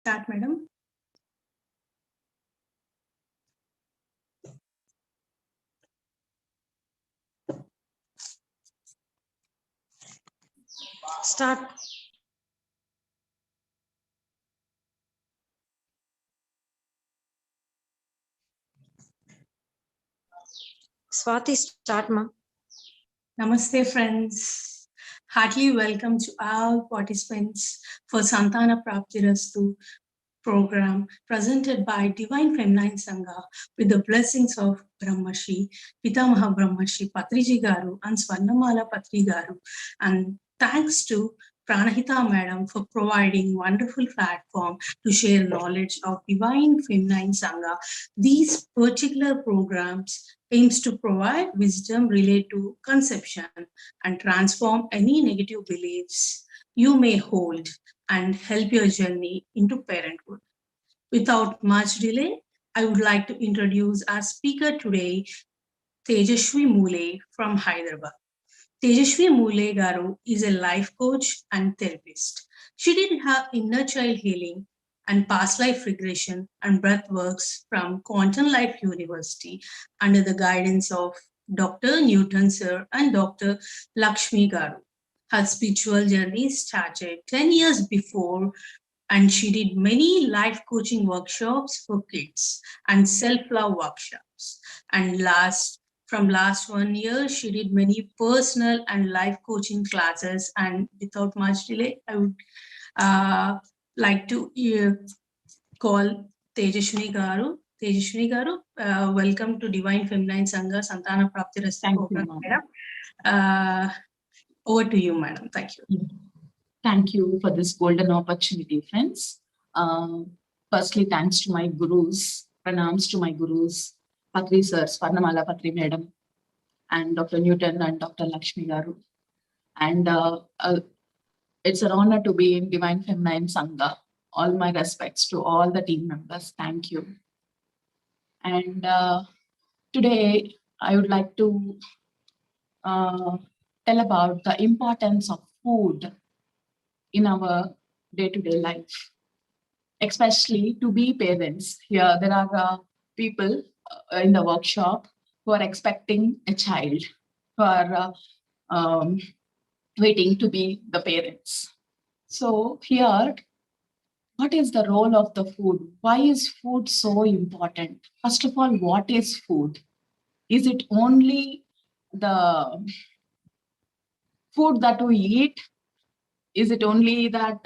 Start, madam. Start. Swati, start, ma. Namaste, friends. Heartily welcome to all participants for Santana Praptirastu program presented by Divine Feminine Sangha with the blessings of Brahmashi, Pitamaha Brahmashi, Patriji Garu and Swarnamala Patri Garu. And thanks to Pranahita Madam for providing wonderful platform to share knowledge of Divine Feminine Sangha. These particular programs aims to provide wisdom related to conception and transform any negative beliefs you may hold and help your journey into parenthood. Without much delay, I would like to introduce our speaker today, Tejusvi Mule from Hyderabad. Tejusvi Mule Garu is a life coach and therapist. She did her inner child healing and past life regression and breath works from Quantum Life University under the guidance of Dr. Newton Sir and Dr. Lakshmi Garu. Her spiritual journey started 10 years before, and she did many life coaching workshops for kids and self-love workshops. And from last 1 year, she did many personal and life coaching classes. And without much delay, I would like to call Tejusvi Garu. Tejusvi Garu, welcome to Divine Feminine Sangha Santana Praptirastu program, madam. Over to you, madam. Thank you. Thank you for this golden opportunity, friends. Firstly, thanks to my gurus, pranams to my gurus, Patri sir, Swarnamala Patri madam, and Dr. Newton and Dr. Lakshmi Garu. And it's an honor to be in Divine Feminine Sangha. All my respects to all the team members. Thank you. And today, I would like to tell about the importance of food in our day-to-day life, especially to be parents. Here, there are people in the workshop who are expecting a child, who are waiting to be the parents. So here, what is the role of the food? Why is food so important? First of all, what is food? Is it only the food that we eat? Is it only that,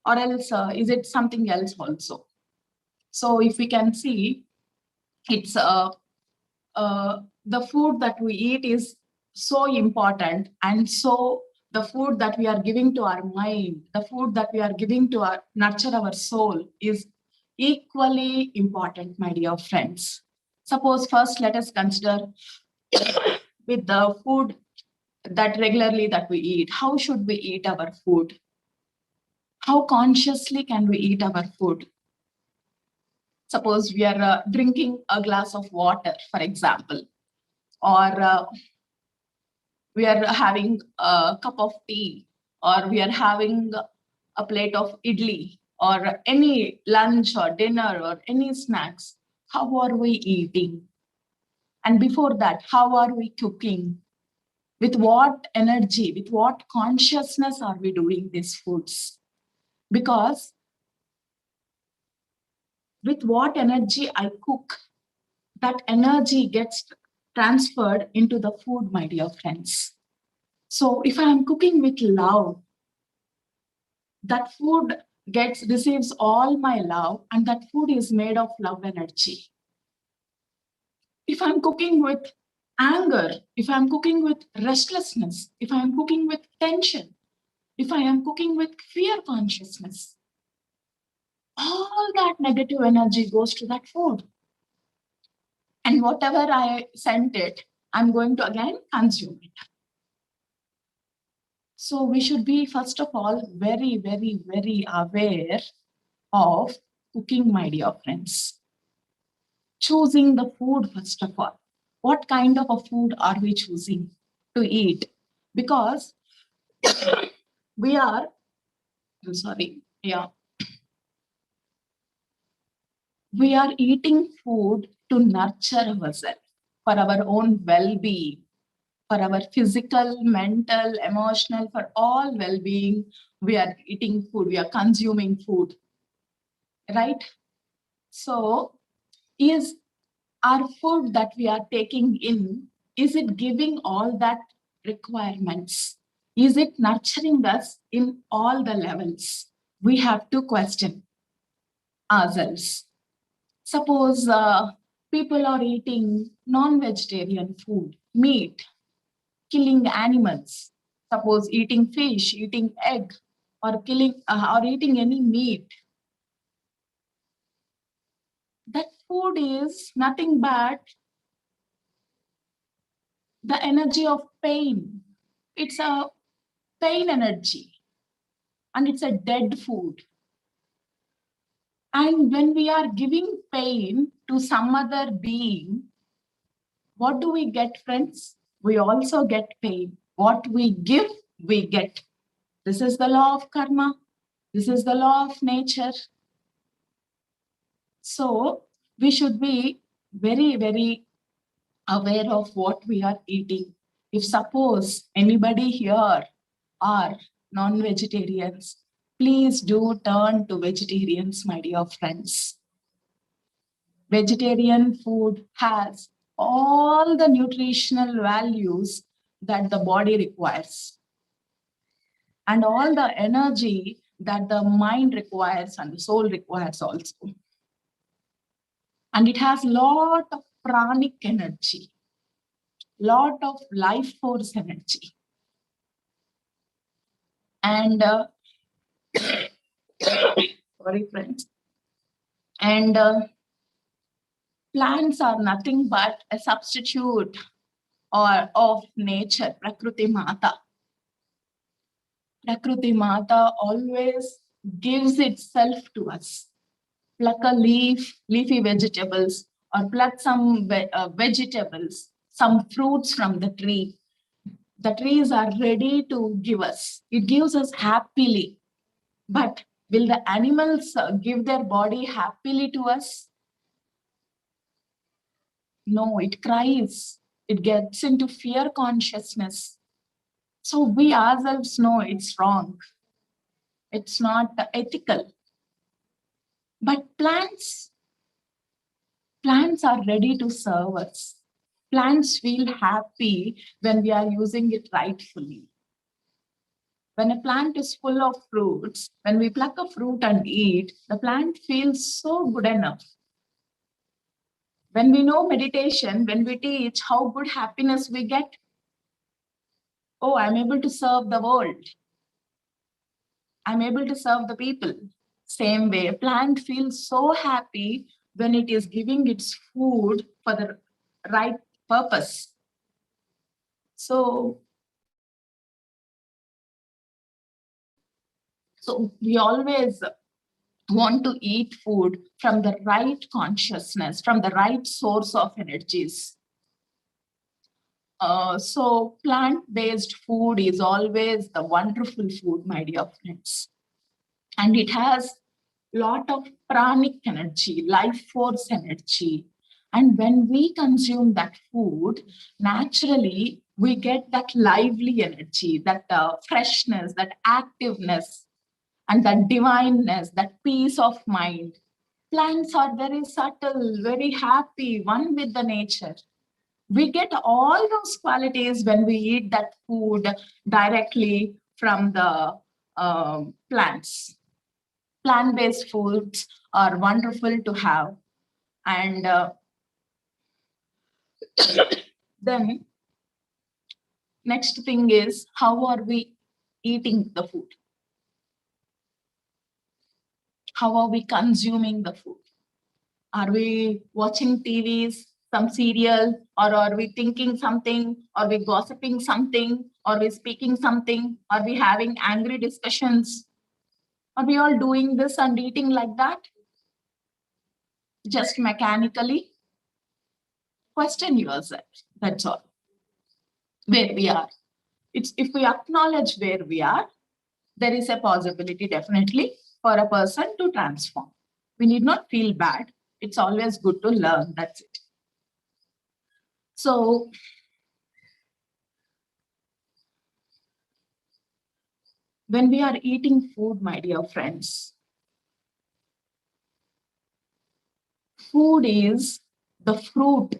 or else is it something else also? So if we can see, it's the food that we eat is so important, and so the food that we are giving to our mind, the food that we are giving to our nurture our soul is equally important, my dear friends. Suppose first let us consider with the food that regularly that we eat. How should we eat our food? How consciously can we eat our food? Suppose we are drinking a glass of water, for example, or we are having a cup of tea, or we are having a plate of idli, or any lunch or dinner or any snacks. How are we eating? And before that, how are we cooking? With what energy, with what consciousness are we doing these foods? Because with what energy I cook, that energy gets transferred into the food, my dear friends. So if I am cooking with love, that food receives all my love, and that food is made of love energy. If I'm cooking with anger, if I'm cooking with restlessness, if I'm cooking with tension, if I am cooking with fear consciousness, all that negative energy goes to that food. And whatever I sent it, I'm going to again consume it. So we should be, first of all, very, very, very aware of cooking, my dear friends. Choosing the food, first of all. What kind of a food are we choosing to eat? Because we are, I'm sorry, yeah. We are eating food to nurture ourselves for our own well-being, for our physical, mental, emotional, for all well-being. We are eating food, we are consuming food, right? So is our food that we are taking in, is it giving all that requirements? Is it nurturing us in all the levels? We have to question ourselves. Suppose people are eating non-vegetarian food, meat, killing animals. Suppose eating fish, eating egg, or killing or eating any meat. That food is nothing but the energy of pain. It's a pain energy, and it's a dead food. And when we are giving pain to some other being, what do we get, friends? We also get pain. What we give, we get. This is the law of karma. This is the law of nature. So we should be very, very aware of what we are eating. If suppose anybody here are non-vegetarians, please do turn to vegetarians, my dear friends. Vegetarian food has all the nutritional values that the body requires and all the energy that the mind requires and the soul requires also. And it has lot of pranic energy, lot of life force energy. And sorry, friends. And plants are nothing but a substitute or of nature, Prakriti Mata. Prakriti Mata always gives itself to us. Pluck a leaf, leafy vegetables, or pluck some vegetables, some fruits from the tree. The trees are ready to give us. It gives us happily. But will the animals give their body happily to us? No, it cries. It gets into fear consciousness. So we ourselves know it's wrong. It's not ethical. But plants are ready to serve us. Plants feel happy when we are using it rightfully. When a plant is full of fruits, when we pluck a fruit and eat, the plant feels so good enough. When we know meditation, when we teach how good happiness we get, oh, I'm able to serve the world. I'm able to serve the people. Same way, a plant feels so happy when it is giving its food for the right purpose. So we always want to eat food from the right consciousness, from the right source of energies. So plant-based food is always the wonderful food, my dear friends. And it has a lot of pranic energy, life force energy. And when we consume that food, naturally, we get that lively energy, that freshness, that activeness, and that divineness, that peace of mind. Plants are very subtle, very happy, one with the nature. We get all those qualities when we eat that food directly from the plants. Plant-based foods are wonderful to have. And then next thing is, how are we eating the food? How are we consuming the food? Are we watching TVs, some serial, or are we thinking something? Are we gossiping something? Are we speaking something? Are we having angry discussions? Are we all doing this and eating like that? Just mechanically? Question yourself. That's all. Where we are. It's if we acknowledge where we are, there is a possibility definitely for a person to transform. We need not feel bad. It's always good to learn. That's it. So when we are eating food, my dear friends, food is the fruit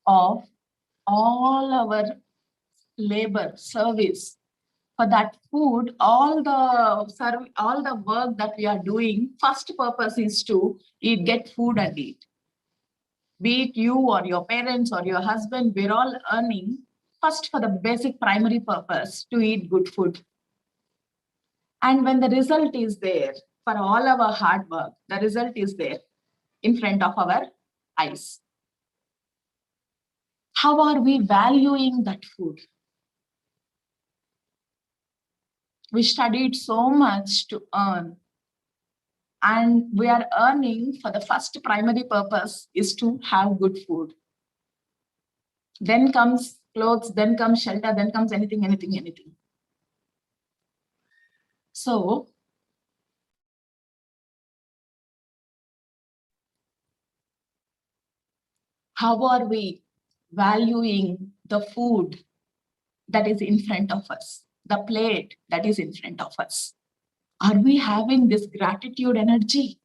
of all our labor, service. For that food, all the work that we are doing, first purpose is to get food and eat. Be it you or your parents or your husband, we're all earning first for the basic primary purpose to eat good food. And when the result is there, for all our hard work, the result is there in front of our eyes. How are we valuing that food? We studied so much to earn, and we are earning for the first primary purpose is to have good food. Then comes clothes, then comes shelter, then comes anything. So how are we valuing the food that is in front of us, the plate that is in front of us? Are we having this gratitude energy?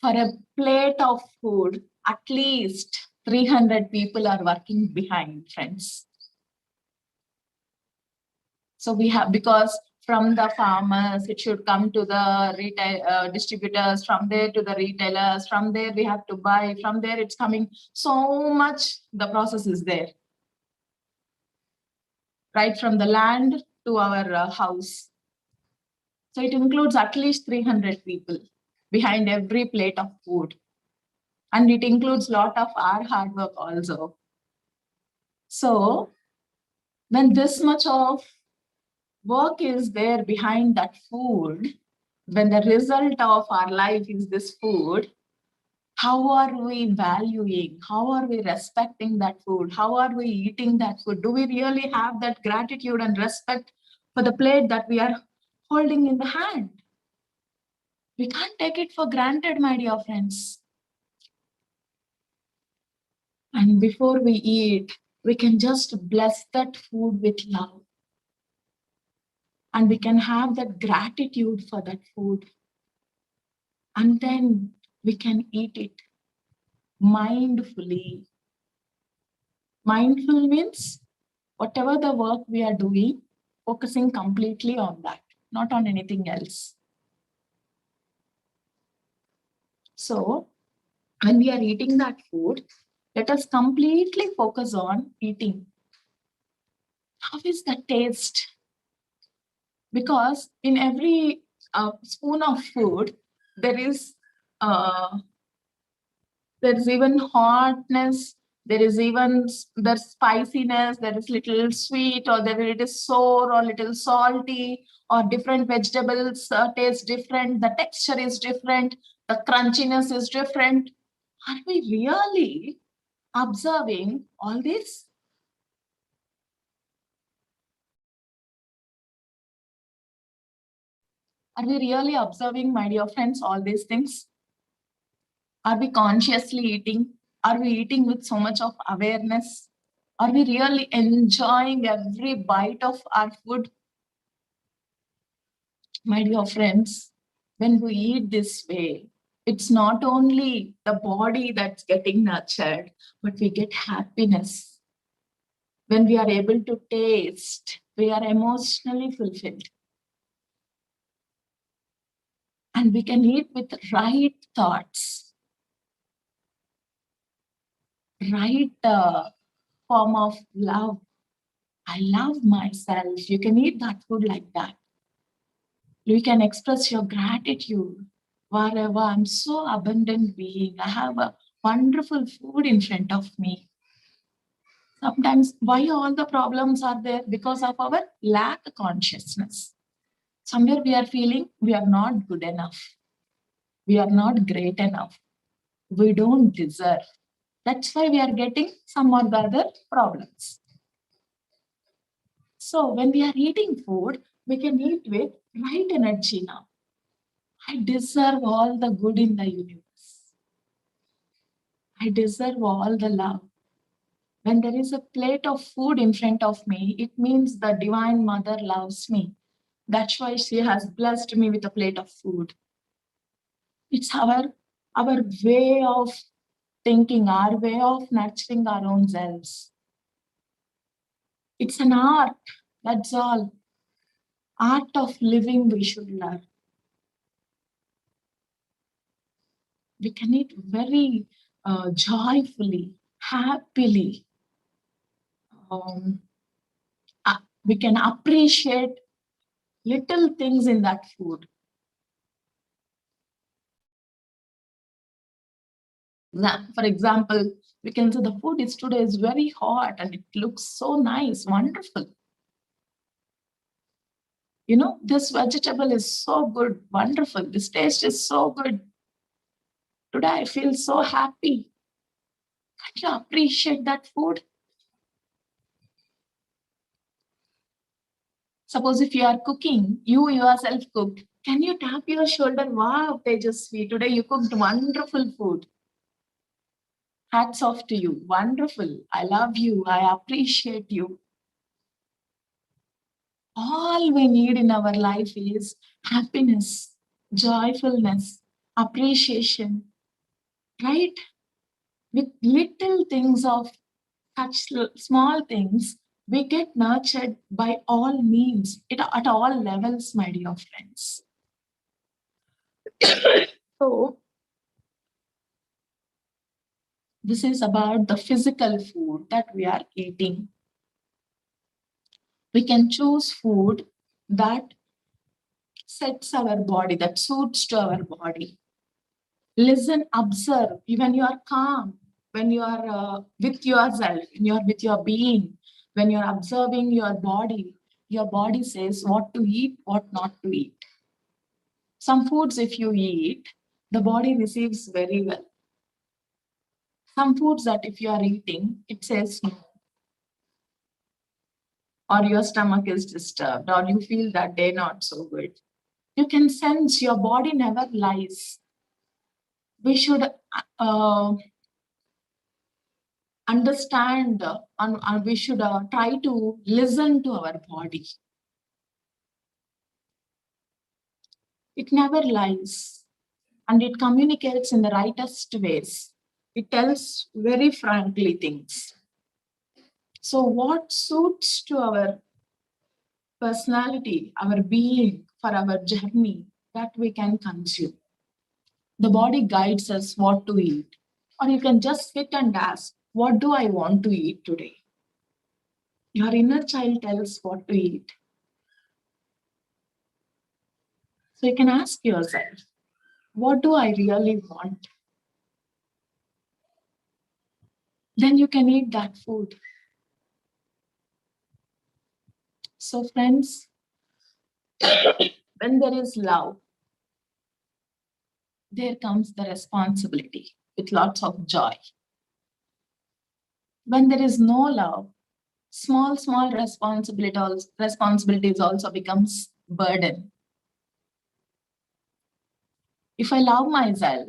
For a plate of food, at least 300 people are working behind, friends. So we have, because from the farmers, it should come to the retail distributors, from there to the retailers, from there we have to buy, from there it's coming. So much the process is there. Right from the land to our house. So it includes at least 300 people behind every plate of food. And it includes a lot of our hard work also. So when this much of work is there behind that food, when the result of our life is this food, how are we valuing? How are we respecting that food? How are we eating that food? Do we really have that gratitude and respect for the plate that we are holding in the hand? We can't take it for granted, my dear friends. And before we eat, we can just bless that food with love. And we can have that gratitude for that food. And then we can eat it mindfully. Mindful means whatever the work we are doing, focusing completely on that, not on anything else. So when we are eating that food, let us completely focus on eating. How is the taste? Because in every spoon of food, there is even hotness, there is even the spiciness, there is little sweet, or there it is sour or little salty, or different vegetables taste different, the texture is different, the crunchiness is different. Are we really observing all this? Are we really observing, my dear friends, all these things? Are we consciously eating? Are we eating with so much of awareness? Are we really enjoying every bite of our food? My dear friends, when we eat this way, it's not only the body that's getting nurtured, but we get happiness. When we are able to taste, we are emotionally fulfilled. And we can eat with right thoughts, right form of love. I love myself. You can eat that food like that. You can express your gratitude. Wherever I'm so abundant being, I have a wonderful food in front of me. Sometimes why all the problems are there? Because of our lack of consciousness. Somewhere we are feeling we are not good enough. We are not great enough. We don't deserve. That's why we are getting some or the other problems. So when we are eating food, we can eat with right energy now. I deserve all the good in the universe. I deserve all the love. When there is a plate of food in front of me, it means the Divine Mother loves me. That's why she has blessed me with a plate of food. It's our way of thinking, our way of nurturing our own selves. It's an art, that's all. Art of living we should learn. We can eat very joyfully, happily. Um, we can appreciate little things in that food. For example, we can say the food is today is very hot and it looks so nice, wonderful. You know, this vegetable is so good, wonderful. This taste is so good. Today I feel so happy. Can't you appreciate that food? Suppose if you are cooking, you yourself cooked. Can you tap your shoulder? Wow, Tejusvi, today you cooked wonderful food. Hats off to you. Wonderful. I love you. I appreciate you. All we need in our life is happiness, joyfulness, appreciation, right? With little things of such small things, we get nurtured by all means, at all levels, my dear friends. So, this is about the physical food that we are eating. We can choose food that sets our body, that suits to our body. Listen, observe, even you are calm, when you are with yourself, when you are with your being, when you are observing your body says what to eat, what not to eat. Some foods, if you eat, the body receives very well. Some foods that if you are eating, it says no. Or your stomach is disturbed, or you feel that day not so good. You can sense your body never lies. We should understand and we should try to listen to our body. It never lies and it communicates in the rightest ways. It tells very frankly things. So, what suits to our personality, our being, for our journey, that we can consume. The body guides us what to eat. Or you can just sit and ask, what do I want to eat today? Your inner child tells what to eat. So you can ask yourself, what do I really want? Then you can eat that food. So, friends, when there is love, there comes the responsibility with lots of joy. When there is no love, small responsibilities also becomes burden. If I love myself,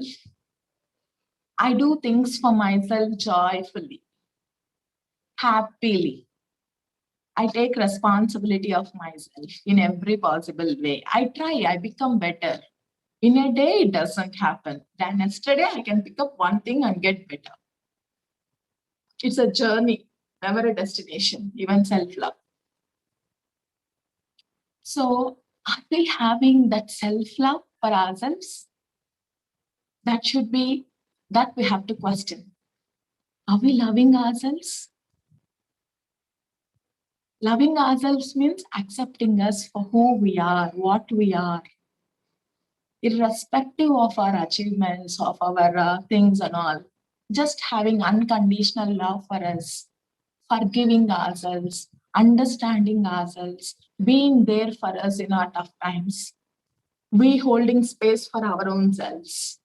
I do things for myself joyfully, happily. I take responsibility of myself in every possible way. I become better. In a day, it doesn't happen. Then yesterday, I can pick up one thing and get better. It's a journey, never a destination, even self-love. So, are we having that self-love for ourselves? That should be, that we have to question. Are we loving ourselves? Loving ourselves means accepting us for who we are, what we are, irrespective of our achievements, of our things and all. Just having unconditional love for us, forgiving ourselves, understanding ourselves, being there for us in our tough times. We holding space for our own selves.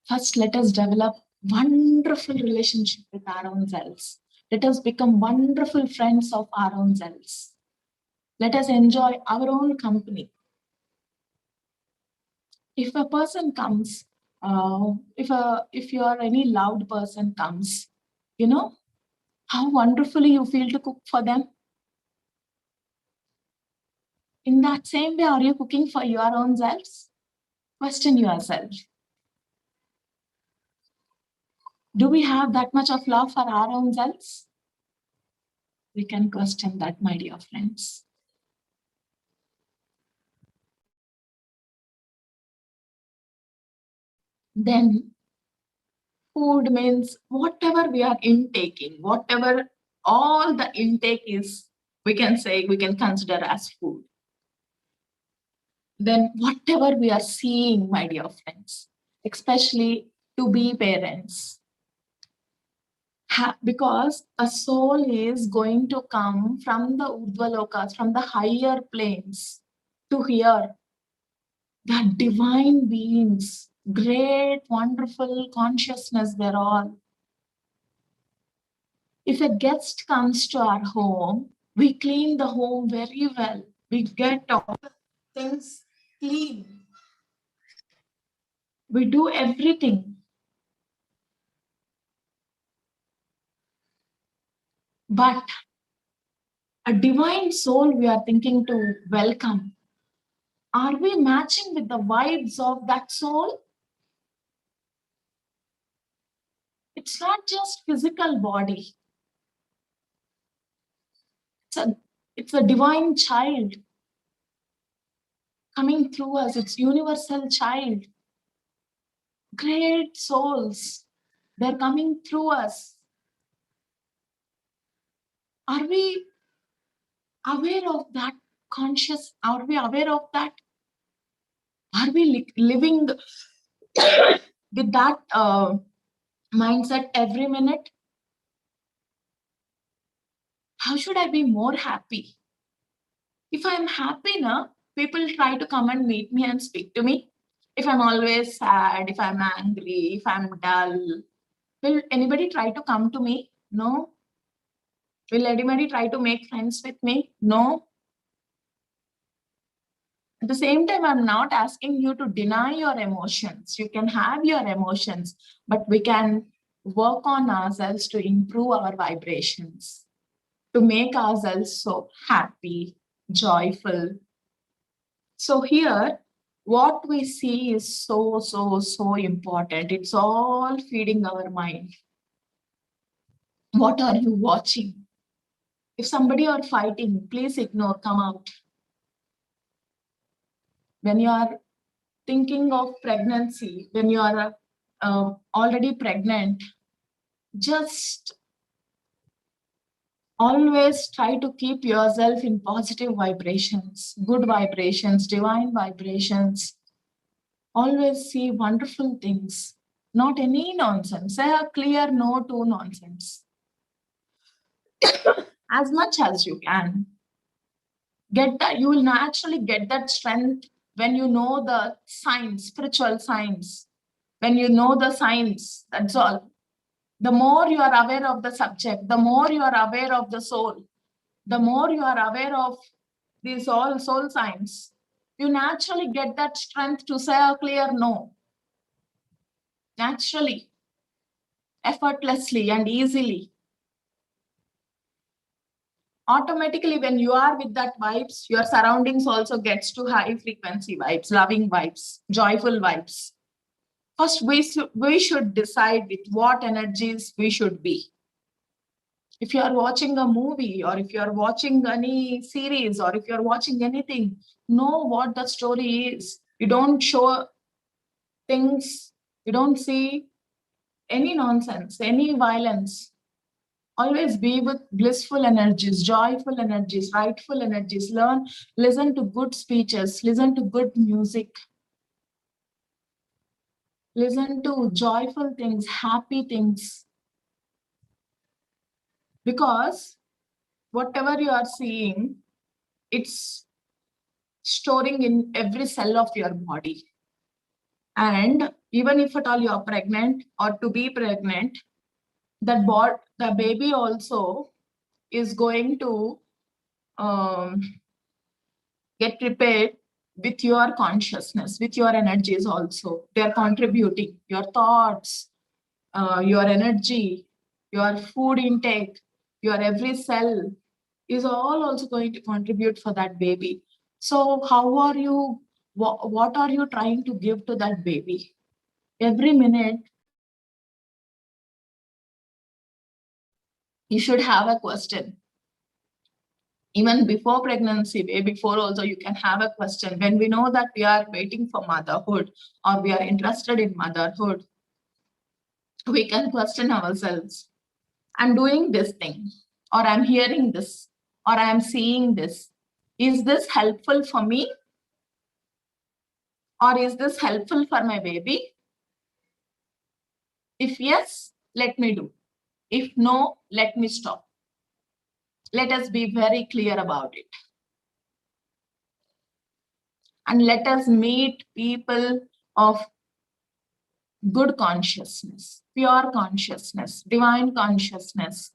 First, let us develop wonderful relationship with our own selves. Let us become wonderful friends of our own selves. Let us enjoy our own company. If a person comes, if you are any loud person comes, you know, how wonderfully you feel to cook for them. In that same way, are you cooking for your own selves? Question yourself. Do we have that much of love for our own selves? We can question that, my dear friends. Then food means whatever we are intaking, whatever all the intake is, we can say, we can consider as food. Then whatever we are seeing, my dear friends, especially to be parents, because a soul is going to come from the Urdhvalokas, from the higher planes, to here. The divine beings, great, wonderful consciousness, they're all. If a guest comes to our home, we clean the home very well. We get all the things clean. We do everything. But a divine soul we are thinking to welcome, are we matching with the vibes of that soul? It's not just physical body. It's a divine child coming through us. It's universal child. Great souls. They're coming through us. Are we aware of that conscious? Are we aware of that? Are we living with that mindset every minute? How should I be more happy? If I'm happy now, people try to come and meet me and speak to me. If I'm always sad, if I'm angry, if I'm dull, will anybody try to come to me? No. Will anybody try to make friends with me? No. At the same time, I'm not asking you to deny your emotions. You can have your emotions, but we can work on ourselves to improve our vibrations, to make ourselves so happy, joyful. So here, what we see is so important. It's all feeding our mind. What are you watching? If somebody are fighting, please ignore, come out. When you are thinking of pregnancy, when you are already pregnant, just always try to keep yourself in positive vibrations, good vibrations, divine vibrations. Always see wonderful things, not any nonsense. Say a clear no to nonsense. As much as you can. Get that, you will naturally get that strength when you know the science, spiritual science. When you know the science, that's all. The more you are aware of the subject, the more you are aware of the soul, the more you are aware of these all soul science, you naturally get that strength to say a clear no. Naturally, effortlessly and easily. Automatically, when you are with that vibes, your surroundings also gets to high frequency vibes, loving vibes, joyful vibes. First, we should decide with what energies we should be. If you are watching a movie, or if you are watching any series, or if you are watching anything, know what the story is. You don't show things, you don't see any nonsense, any violence. Always be with blissful energies, joyful energies, rightful energies. Listen to good speeches, listen to good music. Listen to joyful things, happy things. Because whatever you are seeing, it's storing in every cell of your body. And even if at all you are pregnant or to be pregnant, the baby also is going to get prepared with your consciousness, with your energies also. They are contributing your thoughts, your energy, your food intake, your every cell is all also going to contribute for that baby. So how are you, what are you trying to give to that baby? Every minute, you should have a question. Even before pregnancy, way before also, you can have a question. When we know that we are waiting for motherhood or we are interested in motherhood, we can question ourselves. I'm doing this thing, or I'm hearing this, or I'm seeing this. Is this helpful for me? Or is this helpful for my baby? If yes, let me do. If no, let me stop. Let us be very clear about it. And let us meet people of good consciousness, pure consciousness, divine consciousness,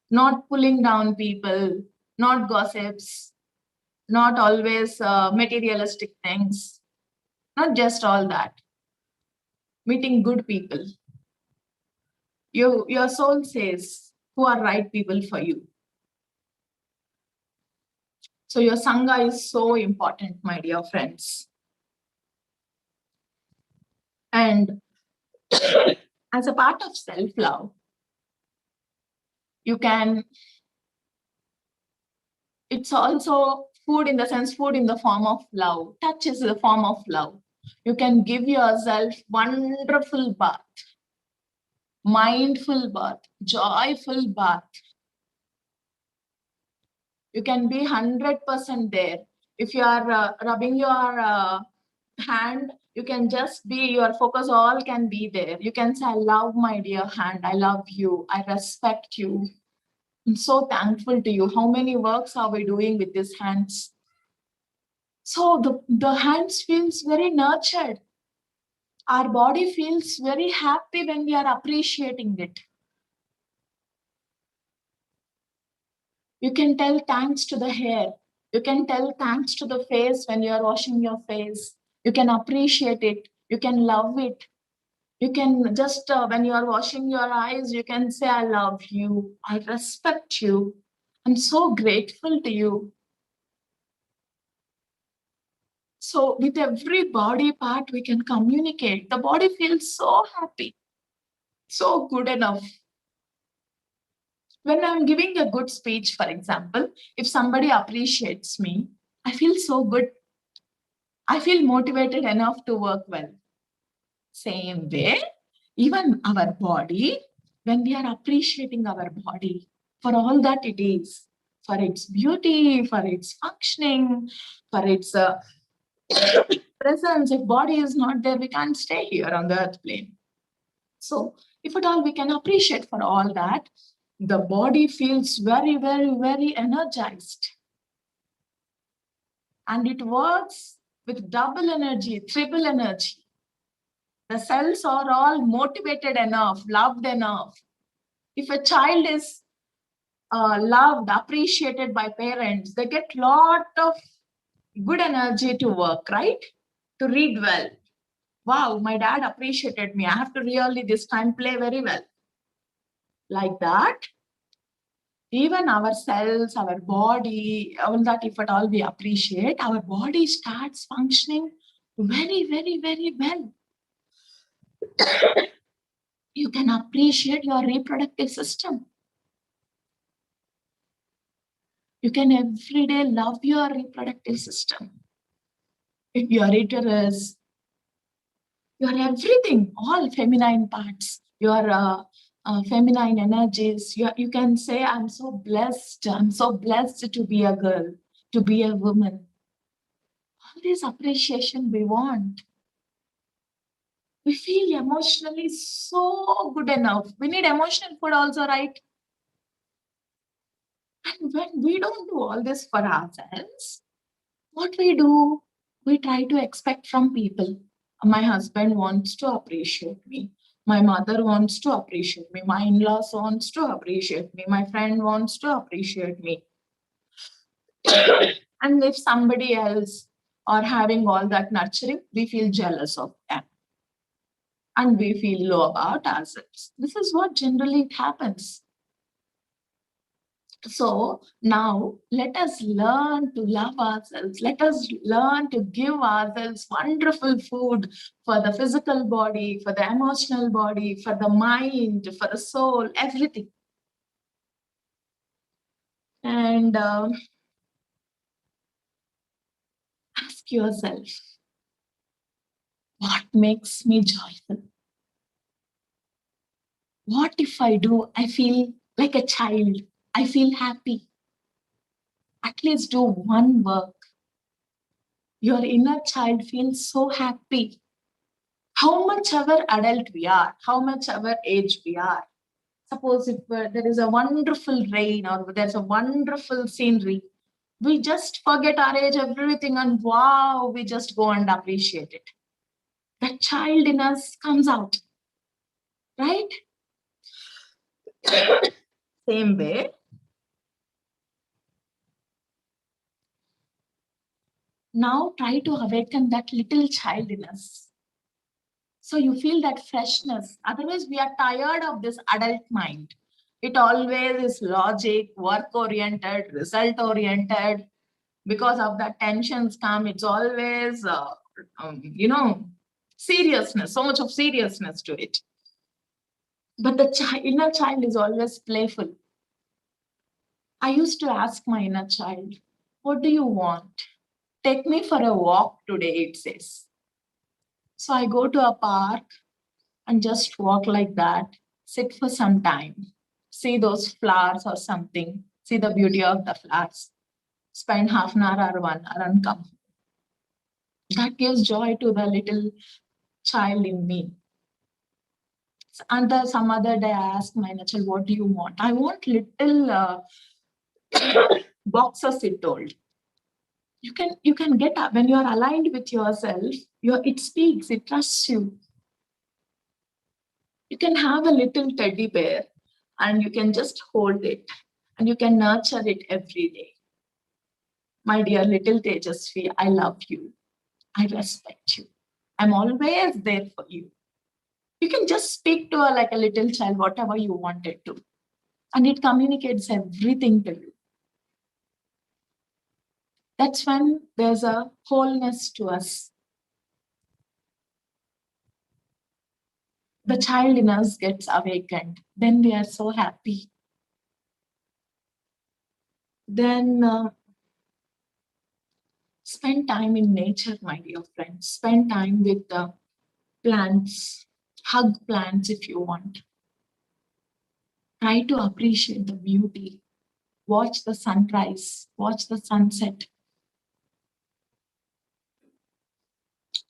not pulling down people, not gossips, not always materialistic things, not just all that. Meeting good people. Your soul says who are right people for you. So your Sangha is so important, my dear friends. And as a part of self-love, you can, it's also food in the sense, food in the form of love. Touch is a form of love. You can give yourself wonderful bath, mindful bath, joyful bath. You can be 100% there. If you are rubbing your hand, you can just be, your focus all can be there. You can say, I love my dear hand. I love you. I respect you. I'm so thankful to you. How many works are we doing with these hands? So the hands feels very nurtured. Our body feels very happy when we are appreciating it. You can tell thanks to the hair. You can tell thanks to the face when you are washing your face. You can appreciate it. You can love it. You can just, when you are washing your eyes, you can say, I love you. I respect you. I'm so grateful to you. So with every body part, we can communicate. The body feels so happy, so good enough. When I'm giving a good speech, for example, if somebody appreciates me, I feel so good. I feel motivated enough to work well. Same way, even our body, when we are appreciating our body for all that it is, for its beauty, for its functioning, for its presence, if body is not there, we can't stay here on the earth plane. So if at all we can appreciate for all that, the body feels very, very, very energized. And it works with double energy, triple energy. The cells are all motivated enough, loved enough. If a child is loved, appreciated by parents, they get lot of good energy to work, right? To read well. Wow, my dad appreciated me. I have to really this time play very well. Like that, even our cells, our body, all that, if at all we appreciate, our body starts functioning very, very, very well. You can appreciate your reproductive system. You can every day love your reproductive system. If your uterus, your everything, all feminine parts, your feminine energies, you can say, I'm so blessed to be a girl, to be a woman. All this appreciation we want. We feel emotionally so good enough. We need emotional food also, right? And when we don't do all this for ourselves, what we do, we try to expect from people. My husband wants to appreciate me. My mother wants to appreciate me. My in-laws wants to appreciate me. My friend wants to appreciate me. And if somebody else are having all that nurturing, we feel jealous of them. And we feel low about ourselves. This is what generally happens. So now let us learn to love ourselves. Let us learn to give ourselves wonderful food for the physical body, for the emotional body, for the mind, for the soul, everything. And ask yourself, what makes me joyful? What if I do? I feel like a child. I feel happy. At least do one work. Your inner child feels so happy. How much ever adult we are, how much ever age we are. Suppose if there is a wonderful rain or there's a wonderful scenery, we just forget our age, everything, and wow, we just go and appreciate it. That child in us comes out, right? Same way, now try to awaken that little child in us. So you feel that freshness. Otherwise, we are tired of this adult mind. It always is logic, work oriented, result oriented. Because of that tensions come, it's always, seriousness, so much of seriousness to it. But the inner child is always playful. I used to ask my inner child, what do you want? Take me for a walk today, it says. So I go to a park and just walk like that, sit for some time, see those flowers or something, see the beauty of the flowers, spend half an hour or 1 hour and come. That gives joy to the little child in me. And some other day I asked my child, what do you want? I want little boxes, it told. You can get up when you are aligned with yourself, it speaks, it trusts you. You can have a little teddy bear and you can just hold it and you can nurture it every day. My dear little Tejusvi, I love you. I respect you. I'm always there for you. You can just speak to her like a little child, whatever you wanted to. And it communicates everything to you. That's when there's a wholeness to us. The child in us gets awakened. Then we are so happy. Then spend time in nature, my dear friends. Spend time with the plants. Hug plants if you want. Try to appreciate the beauty. Watch the sunrise. Watch the sunset.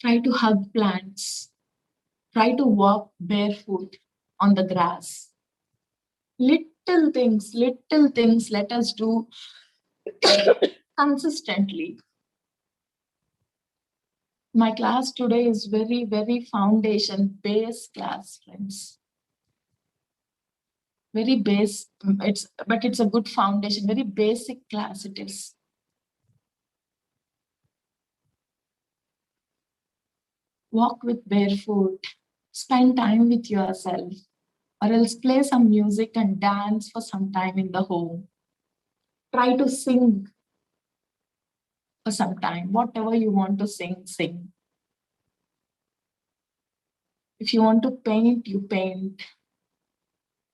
Try to hug plants. Try to walk barefoot on the grass. Little things let us do consistently. My class today is very, very foundation base class, friends. Very base, but it's a good foundation, very basic class it is. Walk with barefoot, spend time with yourself, or else play some music and dance for some time in the home. Try to sing for some time, whatever you want to sing, sing. If you want to paint, you paint.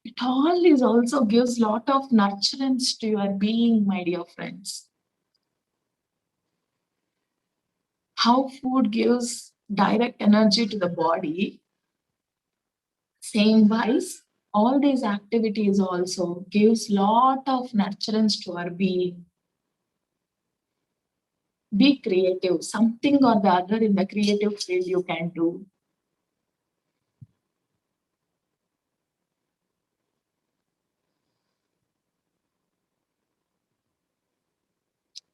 It all is also gives lot of nurturance to your being, my dear friends. How food gives direct energy to the body, same wise, all these activities also gives lot of nurturance to our being. Be creative, something or the other in the creative field you can do.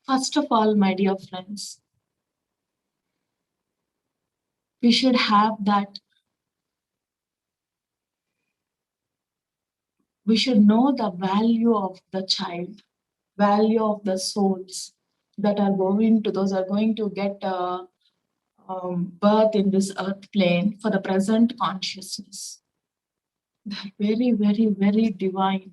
First of all, my dear friends, we should have that. We should know the value of the child, value of the souls. that are going to get birth in this earth plane for the present consciousness. They're very, very, very divine,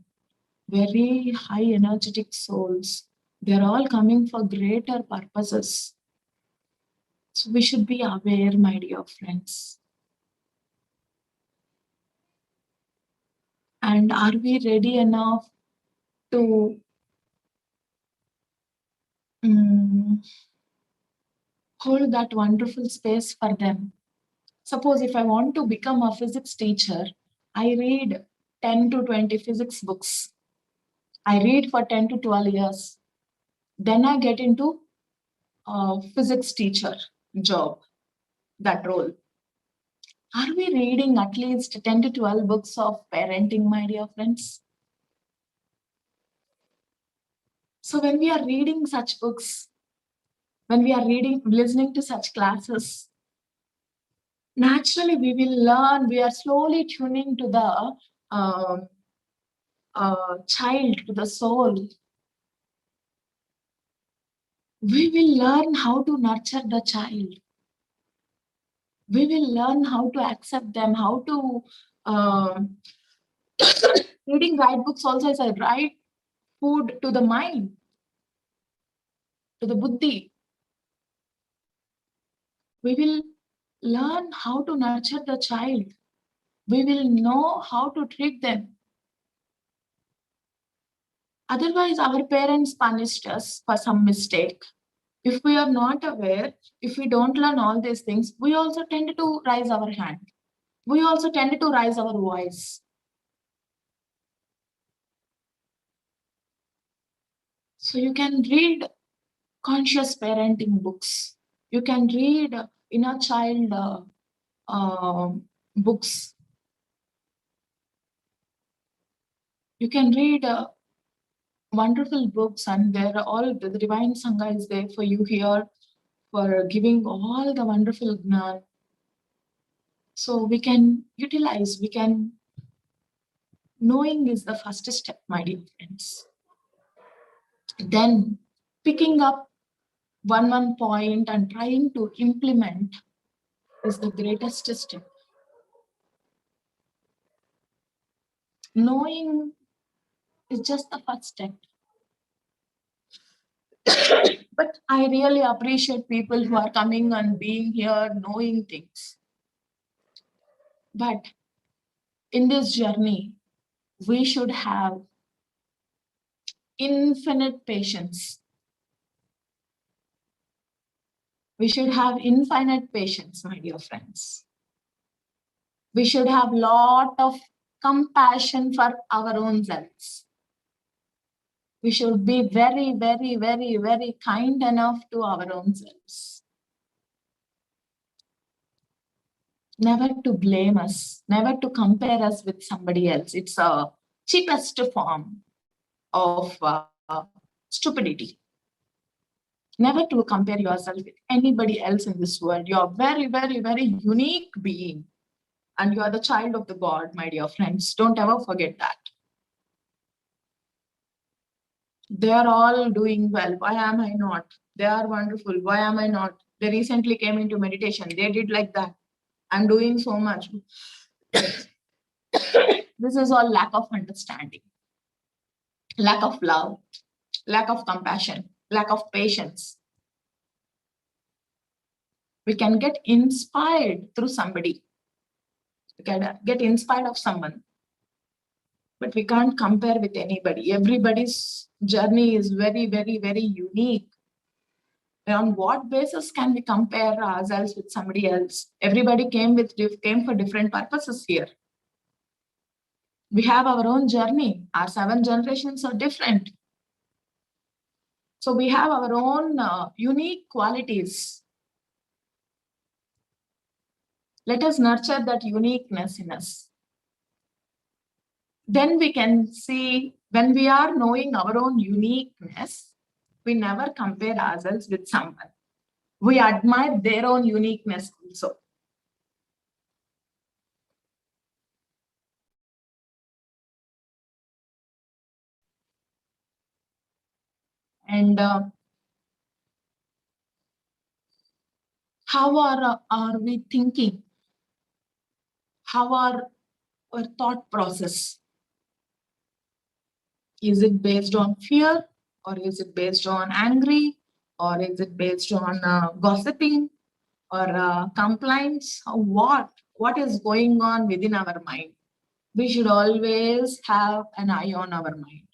very high energetic souls. They're all coming for greater purposes. So we should be aware, my dear friends. And are we ready enough to hold that wonderful space for them? Suppose if I want to become a physics teacher, I read 10 to 20 physics books. I read for 10 to 12 years. Then I get into a physics teacher job, that role. Are we reading at least 10 to 12 books of parenting, my dear friends? So when we are reading such books, when we are listening to such classes, naturally we will learn, we are slowly tuning to the child, to the soul. We will learn how to nurture the child. We will learn how to accept them, how to reading right books also is a right food to the mind, to the buddhi. We will learn how to nurture the child. We will know how to treat them. Otherwise, our parents punished us for some mistake. If we are not aware, if we don't learn all these things, we also tend to raise our hand. We also tend to raise our voice. So you can read conscious parenting books. You can read inner child books. You can read wonderful books, and they're all the Divine Sangha is there for you here for giving all the wonderful gnan. So we can utilize, knowing is the first step, my dear friends. Then picking up one point and trying to implement is the greatest step. Knowing is just the first step. But I really appreciate people who are coming and being here, knowing things. But in this journey, we should have infinite patience. We should have infinite patience, my dear friends. We should have lot of compassion for our own selves. We should be very, very, very, very kind enough to our own selves. Never to blame us, never to compare us with somebody else. It's a cheapest form of stupidity. Never to compare yourself with anybody else in this world. You're very, very, very unique being. And you are the child of the God, my dear friends. Don't ever forget that. They are all doing well. Why am I not? They are wonderful. Why am I not? They recently came into meditation. They did like that. I'm doing so much. This is all lack of understanding, lack of love, lack of compassion, lack of patience. We can get inspired through somebody. We can get inspired of someone. But we can't compare with anybody. Everybody's journey is very, very, very unique. And on what basis can we compare ourselves with somebody else? Everybody came for different purposes here. We have our own journey. Our 7 generations are different. So we have our own unique qualities. Let us nurture that uniqueness in us. Then we can see, when we are knowing our own uniqueness, we never compare ourselves with someone. We admire their own uniqueness also. And How are we thinking? How are our thought process? Is it based on fear, or is it based on angry, or is it based on gossiping or compliance? Or what is going on within our mind? We should always have an eye on our mind.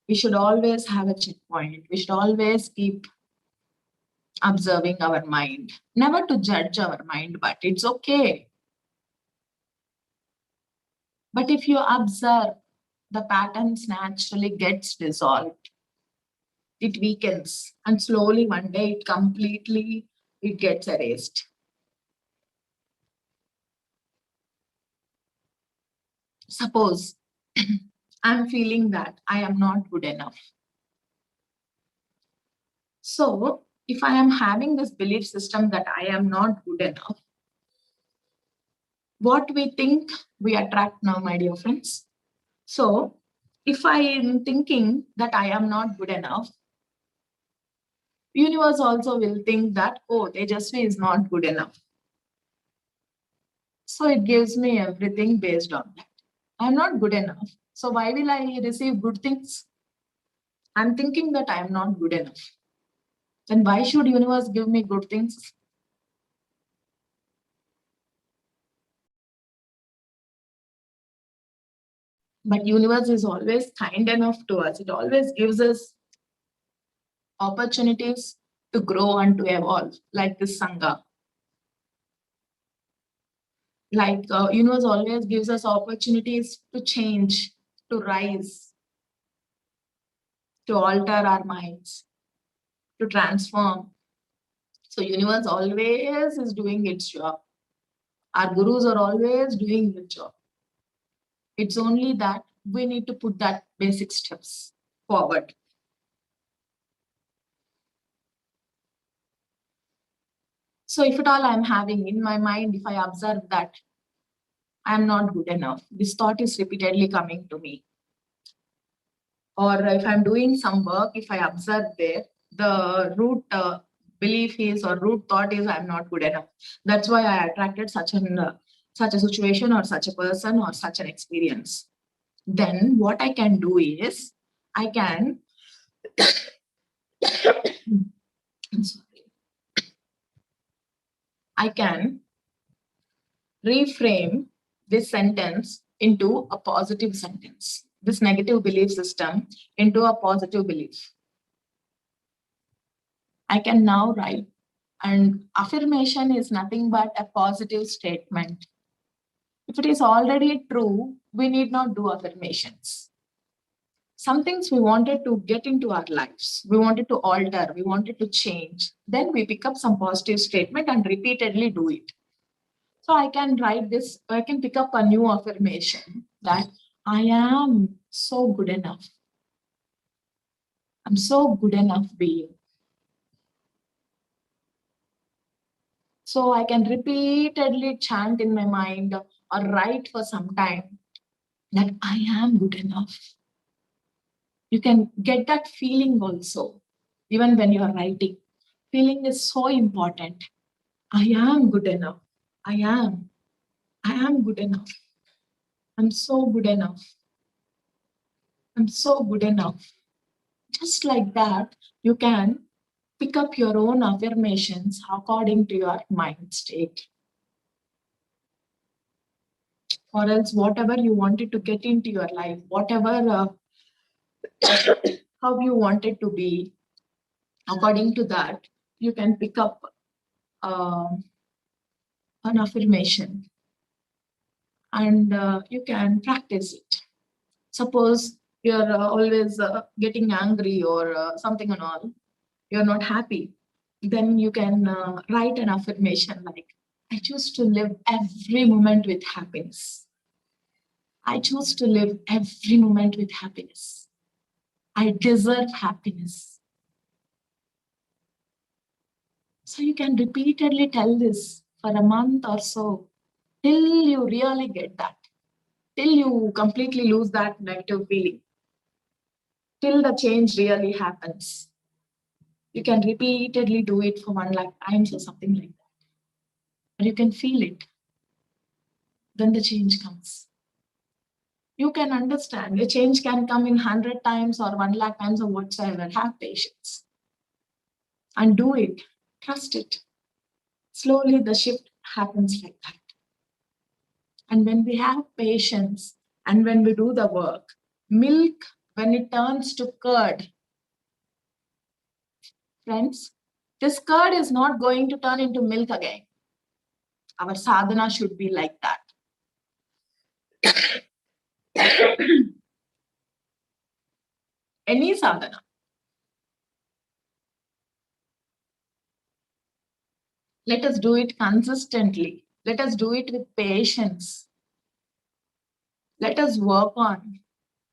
We should always have a checkpoint. We should always keep observing our mind. Never to judge our mind, but it's okay. But if you observe, the patterns naturally gets dissolved. It weakens, and slowly one day it gets erased. Suppose I'm feeling that I am not good enough. So if I am having this belief system that I am not good enough, what we think we attract now, my dear friends. So if I am thinking that I am not good enough, universe also will think that, oh, Tejusvi is not good enough. So it gives me everything based on that. I'm not good enough. So why will I receive good things? I'm thinking that I'm not good enough. Then why should universe give me good things? But universe is always kind enough to us. It always gives us opportunities to grow and to evolve, like this Sangha. Like universe always gives us opportunities to change, to rise, to alter our minds, to transform. So universe always is doing its job. Our gurus are always doing the job. It's only that we need to put that basic steps forward. So if at all I'm having in my mind, if I observe that I'm not good enough, this thought is repeatedly coming to me. Or if I'm doing some work, if I observe there, the root belief is or root thought is I'm not good enough. That's why I attracted such a situation or such a person or such an experience. Then what I can do is I can I'm sorry, I can reframe this sentence into a positive sentence, this negative belief system into a positive belief. I can now write, and affirmation is nothing but a positive statement. If it is already true, we need not do affirmations. Some things we wanted to get into our lives, we wanted to alter, we wanted to change. Then we pick up some positive statement and repeatedly do it. So I can write this, I can pick up a new affirmation that I am so good enough. I'm so good enough being. So I can repeatedly chant in my mind or write for some time that I am good enough. You can get that feeling also, even when you are writing. Feeling is so important. I am good enough. I am. I am good enough. I'm so good enough. I'm so good enough. Just like that, you can pick up your own affirmations according to your mind state. Or else, whatever you wanted to get into your life, whatever how you want it to be, according to that, you can pick up um, an affirmation and you can practice it. Suppose you're always getting angry or something and all, you're not happy, then you can write an affirmation like, I choose to live every moment with happiness. I choose to live every moment with happiness. I deserve happiness. So you can repeatedly tell this for a month or so till you really get that, till you completely lose that negative feeling, till the change really happens. You can repeatedly do it for 1 lakh times or something like that. But you can feel it. Then the change comes. You can understand a change can come in 100 times or 1 lakh times or whatsoever. Have patience and do it. Trust it. Slowly the shift happens like that. And when we have patience and when we do the work, milk, when it turns to curd, friends, this curd is not going to turn into milk again. Our sadhana should be like that. Any sadhana. Let us do it consistently. Let us do it with patience. Let us work on.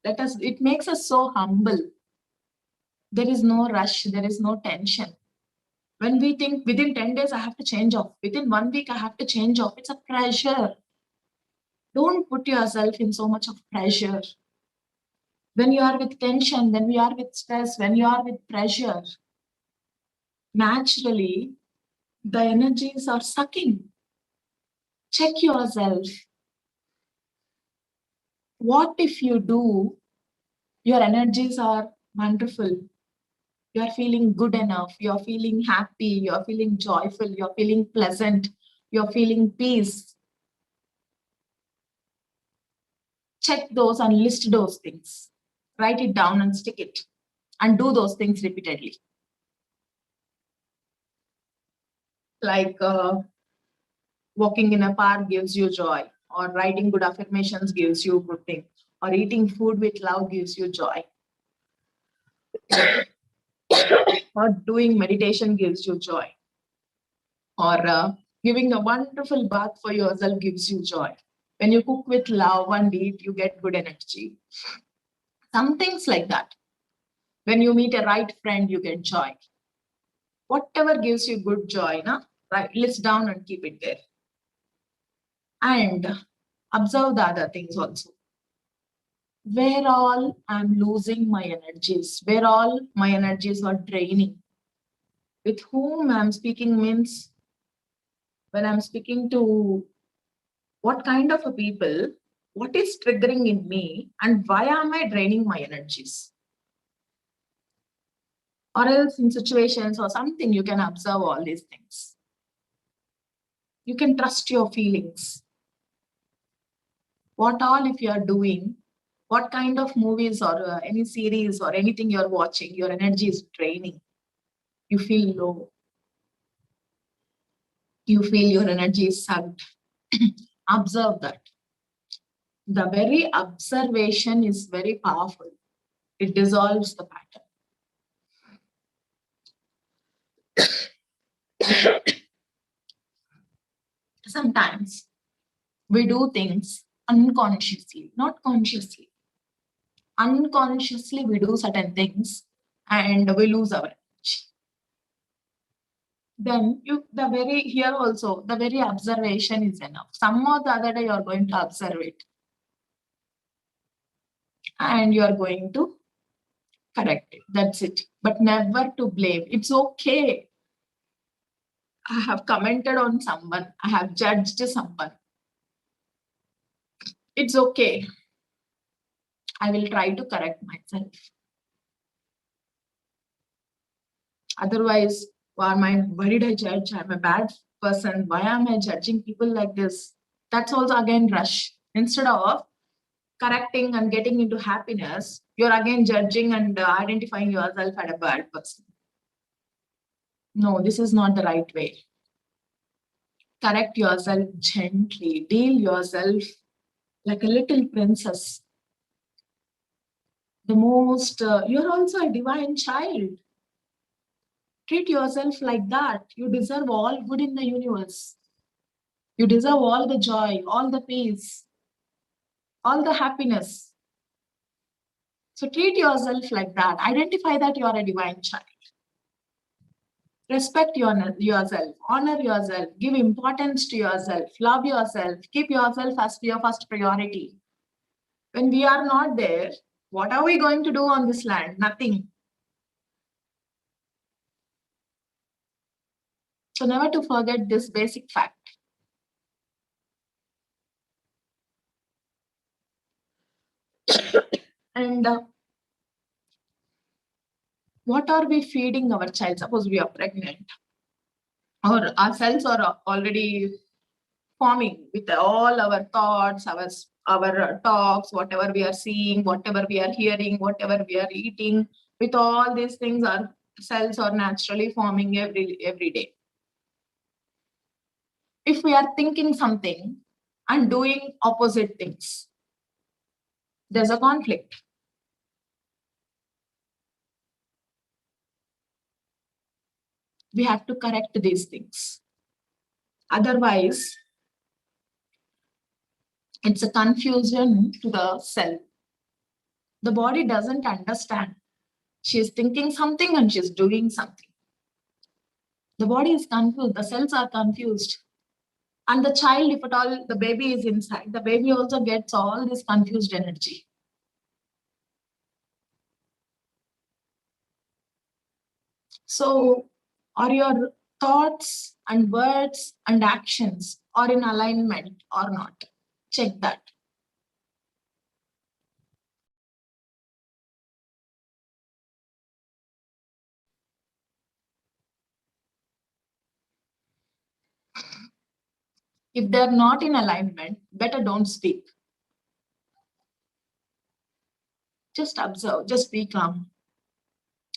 It makes us so humble. There is no rush. There is no tension. When we think within 10 days, I have to change off. Within 1 week, I have to change off. It's a pressure. Don't put yourself in so much of pressure. When you are with tension, when we are with stress, when you are with pressure, naturally, the energies are sucking. Check yourself. What if you do? Your energies are wonderful. You are feeling good enough. You're feeling happy. You're feeling joyful. You're feeling pleasant. You're feeling peace. Check those and list those things. Write it down and stick it. And do those things repeatedly. Like walking in a park gives you joy, or writing good affirmations gives you good thing, or eating food with love gives you joy, or doing meditation gives you joy, or giving a wonderful bath for yourself gives you joy. When you cook with love and eat, you get good energy. Some things like that. When you meet a right friend, you get joy. Whatever gives you good joy, right? List down and keep it there. And observe the other things also. Where all I'm losing my energies, where all my energies are draining. With whom I'm speaking means when I'm speaking to what kind of a people, what is triggering in me, and why am I draining my energies? Or else in situations or something, you can observe all these things. You can trust your feelings. What all if you are doing, what kind of movies or any series or anything you're watching, your energy is draining. You feel low. You feel your energy is sucked. Observe that. The very observation is very powerful. It dissolves the pattern. Sometimes we do things unconsciously, not consciously. Unconsciously, we do certain things and we lose our energy. Then here also, the very observation is enough. Some or the other day, you are going to observe it. And you are going to correct it. That's it. But never to blame. It's okay. I have commented on someone. I have judged someone. It's okay. I will try to correct myself. Otherwise, why did I judge? I'm a bad person. Why am I judging people like this? That's also again rush. Instead of correcting and getting into happiness, you're again judging and identifying yourself as a bad person. No, this is not the right way. Correct yourself gently. Deal yourself like a little princess. You're also a divine child. Treat yourself like that. You deserve all good in the universe. You deserve all the joy, all the peace, all the happiness. So treat yourself like that. Identify that you are a divine child. Respect yourself, honor yourself, give importance to yourself, love yourself, keep yourself as your first priority. When we are not there, what are we going to do on this land? Nothing. So never to forget this basic fact. And what are we feeding our child? Suppose we are pregnant, or our cells are already forming with all our thoughts, our talks, whatever we are seeing, whatever we are hearing, whatever we are eating. With all these things, our cells are naturally forming every day. If we are thinking something and doing opposite things, there's a conflict. We have to correct these things. Otherwise, it's a confusion to the cell. The body doesn't understand. She's thinking something and she's doing something. The body is confused, the cells are confused. And the child, if at all the baby is inside, the baby also gets all this confused energy. So, are your thoughts and words and actions are in alignment or not? Check that. If they're not in alignment, better don't speak. Just observe, just be calm,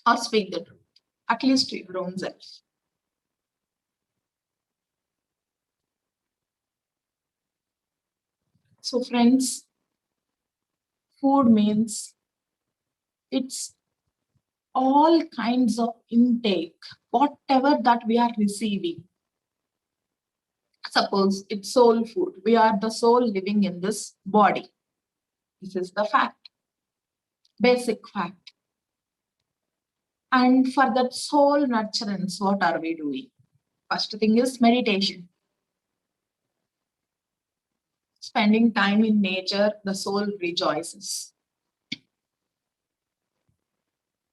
or speak the truth, at least to your own self. So, friends, food means it's all kinds of intake, whatever that we are receiving. Suppose it's soul food. We are the soul living in this body. This is the fact, basic fact. And for that soul nurturance, what are we doing? First thing is meditation. Spending time in nature, the soul rejoices.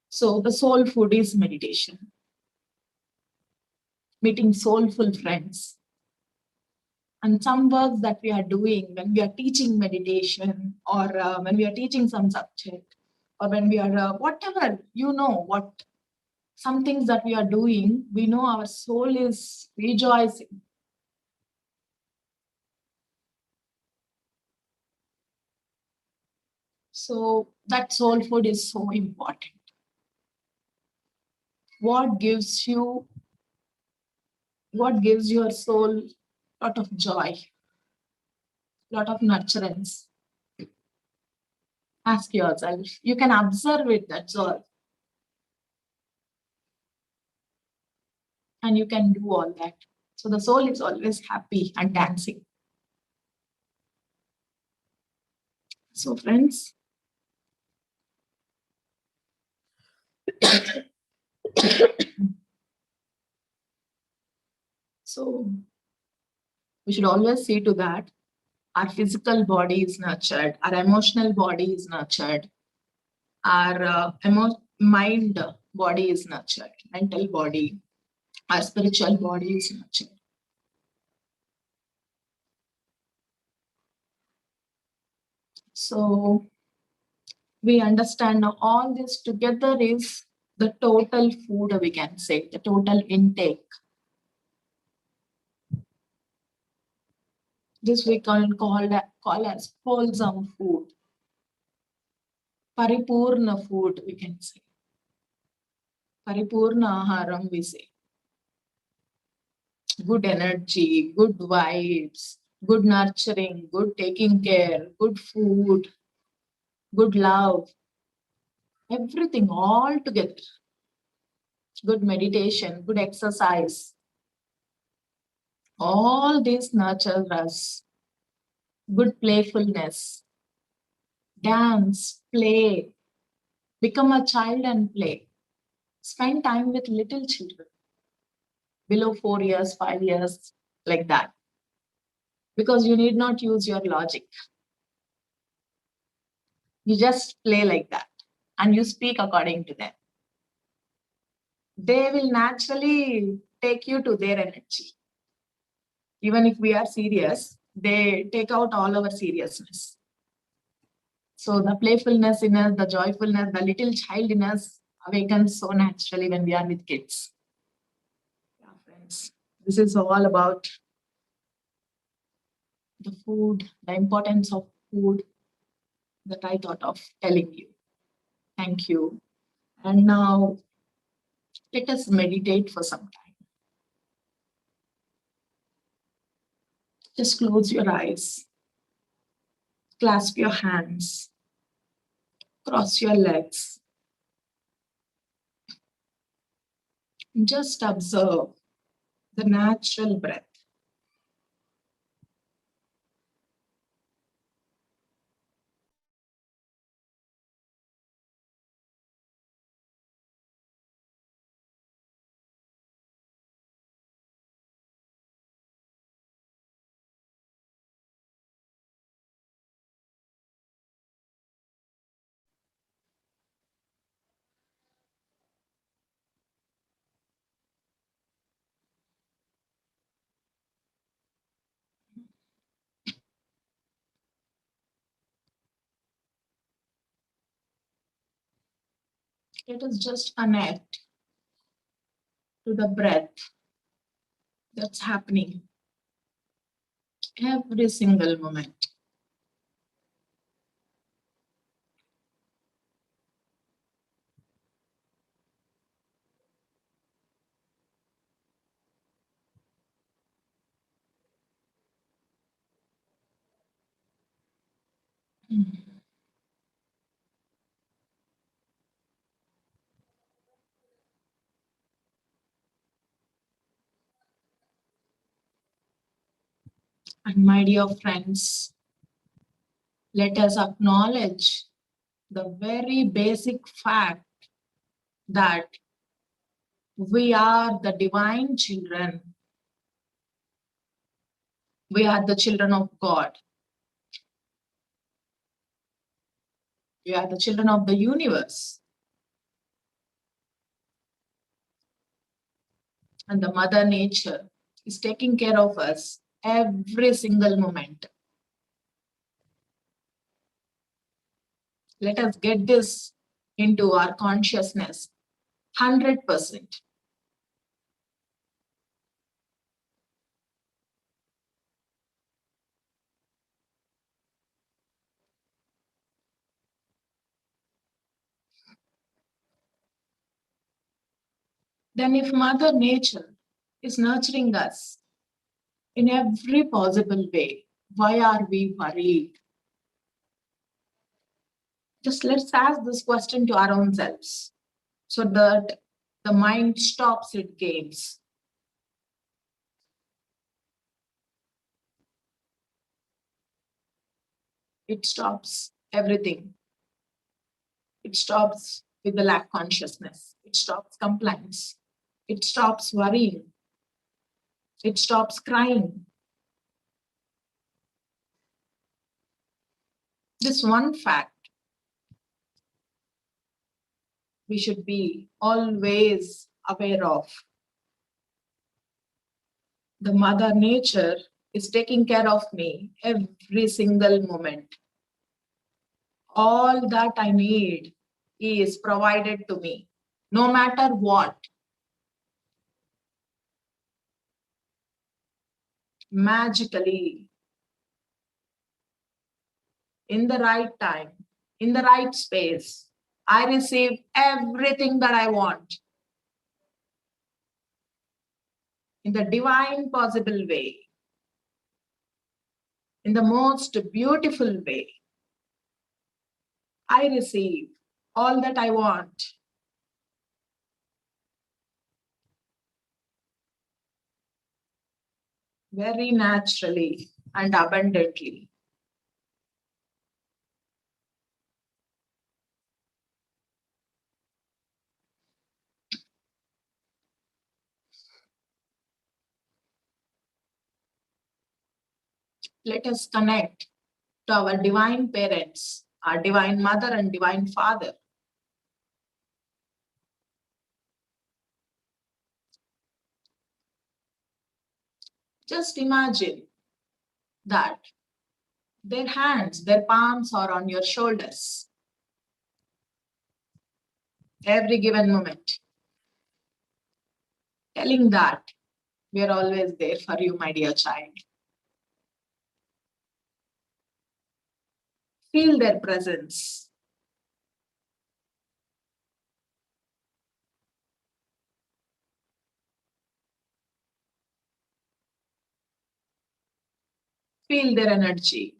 So the soul food is meditation. Meeting soulful friends. And some works that we are doing when we are teaching meditation, or when we are teaching some subject, or when we are whatever, what some things that we are doing, we know our soul is rejoicing. So that soul food is so important. What gives your soul a lot of joy, lot of nurturance? Ask yourself. You can observe it, that's all. And you can do all that. So the soul is always happy and dancing. So friends, so we should always see to that our physical body is nurtured, our emotional body is nurtured, our mind body is nurtured, mental body, our spiritual body is nurtured. So we understand now all this together is the total food, we can say, the total intake. This we can call as wholesome food. Paripurna food, we can say. Paripurna aharam, we say. Good energy, good vibes, good nurturing, good taking care, good food, good love, everything all together. Good meditation, good exercise. All this nurtures us. Good playfulness. Dance, play, become a child and play. Spend time with little children, below 4 years, 5 years, like that. Because you need not use your logic. You just play like that and you speak according to them. they will naturally take you to their energy. Even if we are serious, they take out all our seriousness. So the playfulness in us, the joyfulness, the little child in us awakens so naturally when we are with kids. Yeah, friends, this is all about the food, the importance of food that I thought of telling you. Thank you. And now let us meditate for some time. Just close your eyes, clasp your hands, cross your legs, and just observe the natural breath. Let us just connect to the breath that's happening every single moment. And my dear friends, let us acknowledge the very basic fact that we are the divine children. We are the children of God. We are the children of the universe. And the Mother Nature is taking care of us every single moment. Let us get this into our consciousness 100%. Then if Mother Nature is nurturing us in every possible way, why are we worried? Just let's ask this question to our own selves so that the mind stops its games. It stops everything. It stops with the lack consciousness. It stops compliance. It stops worrying. It stops crying. This one fact we should be always aware of. The Mother Nature is taking care of me every single moment. All that I need is provided to me, no matter what. Magically, in the right time, in the right space, I receive everything that I want in the divine possible way, in the most beautiful way. I receive all that I want. Very naturally and abundantly. Let us connect to our divine parents, our divine mother and divine father. Just imagine that their hands, their palms are on your shoulders every given moment, telling that we are always there for you, my dear child. Feel their presence. Feel their energy.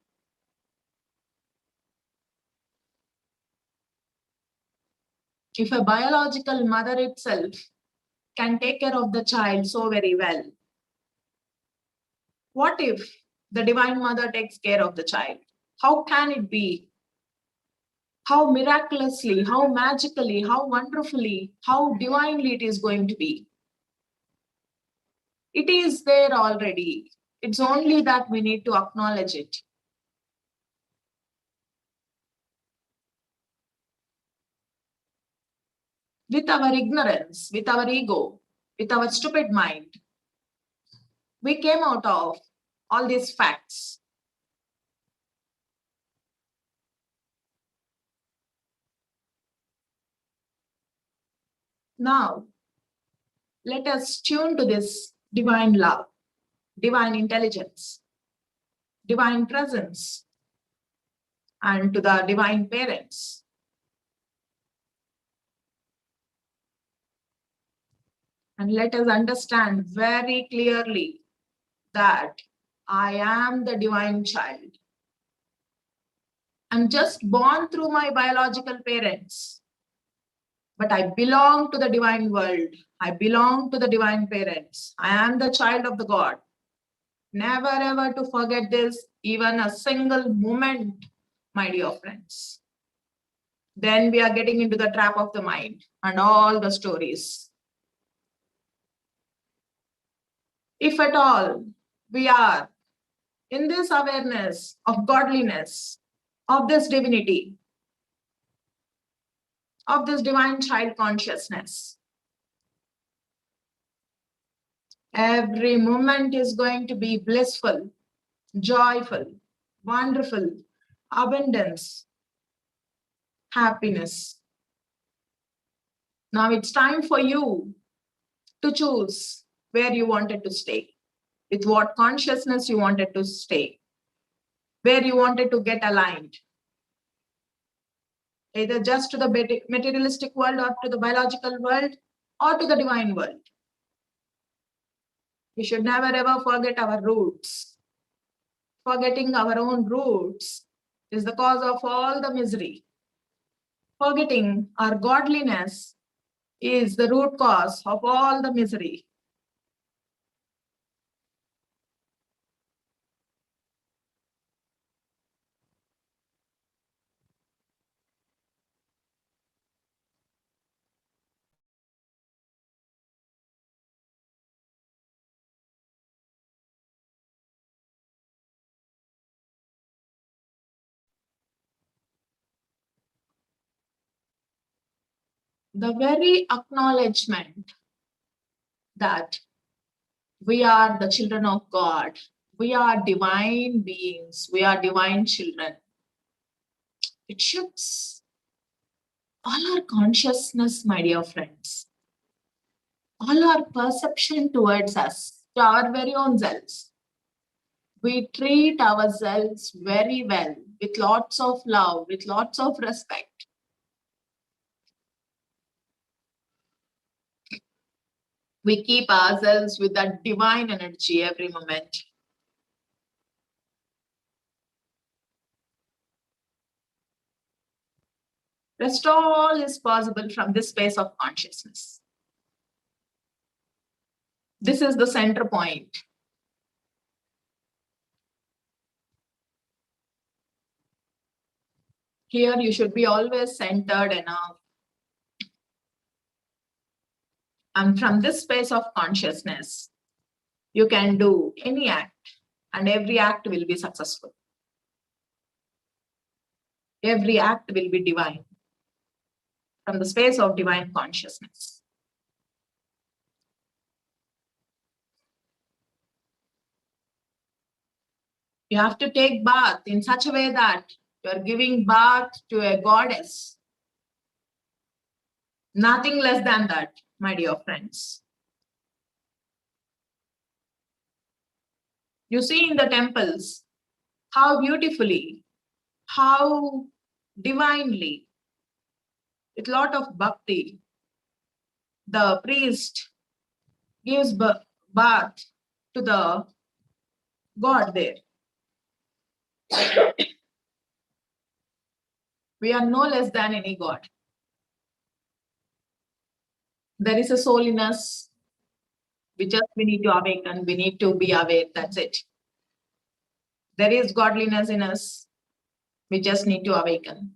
If a biological mother itself can take care of the child so very well, what if the Divine Mother takes care of the child? How can it be? How miraculously, how magically, how wonderfully, how divinely it is going to be? It is there already. It's only that we need to acknowledge it. With our ignorance, with our ego, with our stupid mind, we came out of all these facts. Now, let us tune to this divine love, divine intelligence, divine presence, and to the divine parents. And let us understand very clearly that I am the divine child. I'm just born through my biological parents, but I belong to the divine world. I belong to the divine parents. I am the child of the God. Never ever to forget this, even a single moment, my dear friends. Then we are getting into the trap of the mind and all the stories. If at all we are in this awareness of godliness, of this divinity, of this divine child consciousness, every moment is going to be blissful, joyful, wonderful, abundance, happiness. Now it's time for you to choose where you wanted to stay, with what consciousness you wanted to stay, where you wanted to get aligned, either just to the materialistic world or to the biological world or to the divine world. We should never ever forget our roots. Forgetting our own roots is the cause of all the misery. Forgetting our godliness is the root cause of all the misery. The very acknowledgement that we are the children of God, we are divine beings, we are divine children, it shifts all our consciousness, my dear friends, all our perception towards us, to our very own selves. We treat ourselves very well, with lots of love, with lots of respect. We keep ourselves with that divine energy every moment. Rest all is possible from this space of consciousness. This is the center point. Here you should be always centered enough. And from this space of consciousness, you can do any act and every act will be successful. Every act will be divine from the space of divine consciousness. You have to take bath in such a way that you are giving bath to a goddess. Nothing less than that, my dear friends. You see in the temples how beautifully, how divinely, with a lot of bhakti, the priest gives bath to the god there. We are no less than any god. There is a soul in us. We need to awaken. We need to be aware. That's it. There is godliness in us. We just need to awaken.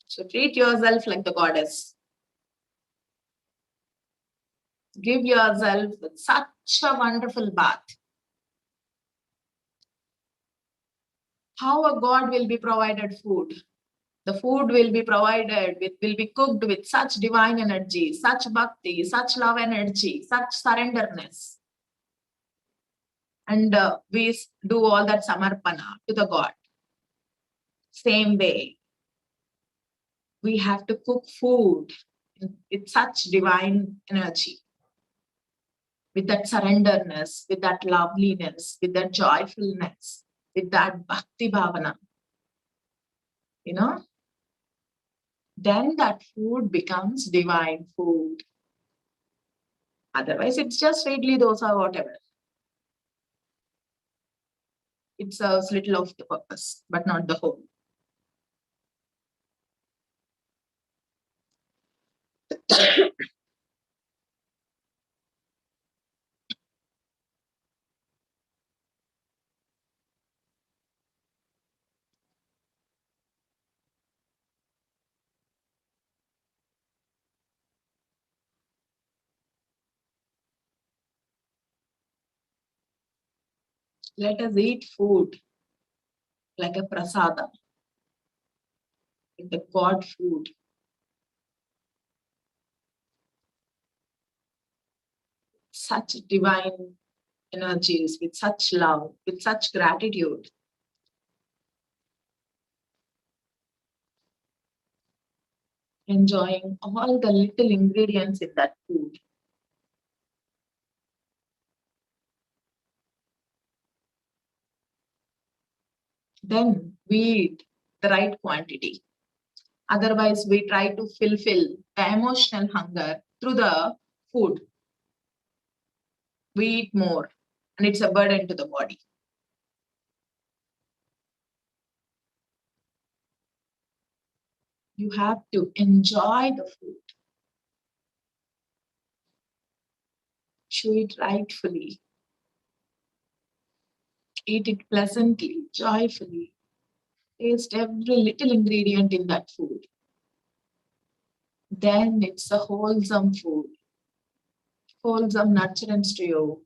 So treat yourself like the goddess. Give yourself such a wonderful bath. How a god will be provided food. The food will be provided, will be cooked with such divine energy, such bhakti, such love energy, such surrenderness. And we do all that samarpana to the god. Same way, we have to cook food with such divine energy, with that surrenderness, with that loveliness, with that joyfulness, with that bhakti bhavana. You know, then that food becomes divine food. Otherwise, it's just idli, dosa, whatever. It serves little of the purpose, but not the whole. Let us eat food like a prasada, like the God food. Such divine energies, with such love, with such gratitude. Enjoying all the little ingredients in that food. Then we eat the right quantity. Otherwise, we try to fulfill the emotional hunger through the food. We eat more, and it's a burden to the body. You have to enjoy the food. Chew it rightfully. Eat it pleasantly, joyfully. Taste every little ingredient in that food. Then it's a wholesome food. Wholesome nurturance to you.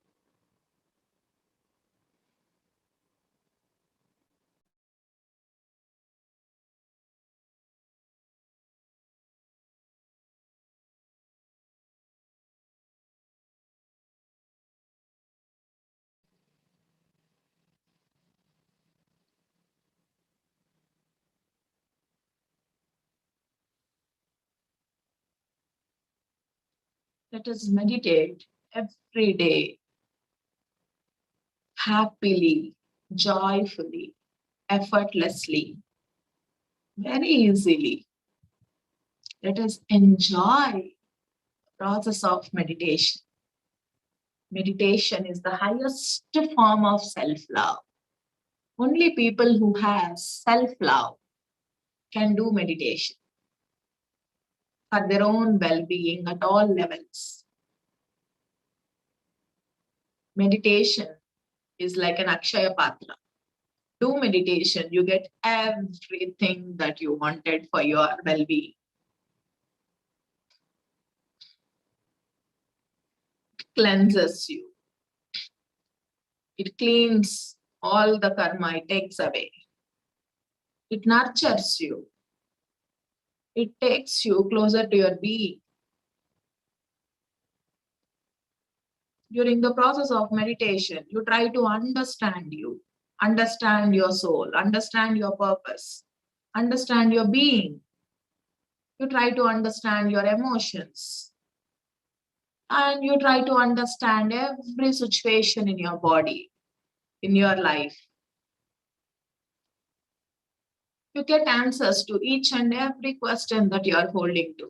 Let us meditate every day, happily, joyfully, effortlessly, very easily. Let us enjoy the process of meditation. Meditation is the highest form of self-love. Only people who have self-love can do meditation for their own well-being at all levels. Meditation is like an Akshaya Patra. Do meditation, you get everything that you wanted for your well-being. It cleanses you. It cleans all the karma, it takes away. It nurtures you. It takes you closer to your being. During the process of meditation, you try to understand you, understand your soul, understand your purpose, understand your being. You try to understand your emotions. And you try to understand every situation in your body, in your life. You get answers to each and every question that you are holding to.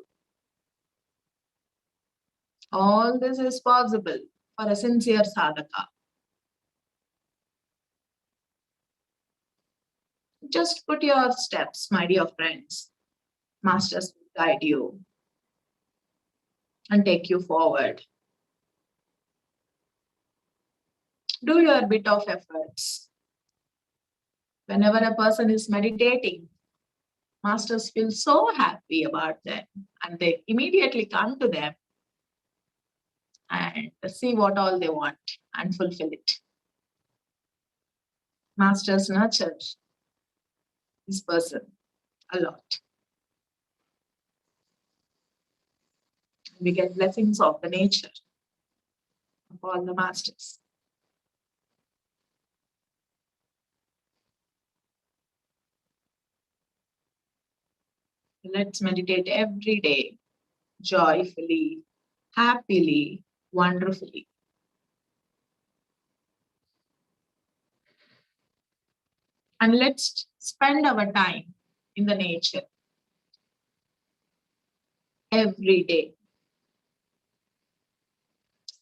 All this is possible for a sincere sadhaka. Just put your steps, my dear friends. Masters will guide you and take you forward. Do your bit of efforts. Whenever a person is meditating, masters feel so happy about them and they immediately come to them and see what all they want and fulfill it. Masters nurture this person a lot. We get blessings of the nature of all the masters. Let's meditate every day, joyfully, happily, wonderfully. And let's spend our time in the nature every day,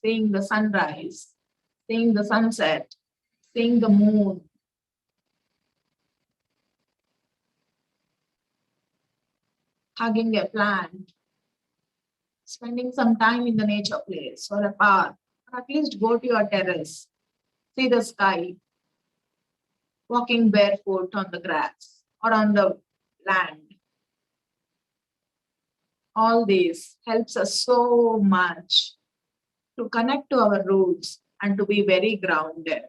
seeing the sunrise, seeing the sunset, seeing the moon, hugging a plant, spending some time in the nature place or a park, or at least go to your terrace, see the sky, walking barefoot on the grass or on the land. All this helps us so much to connect to our roots and to be very grounded.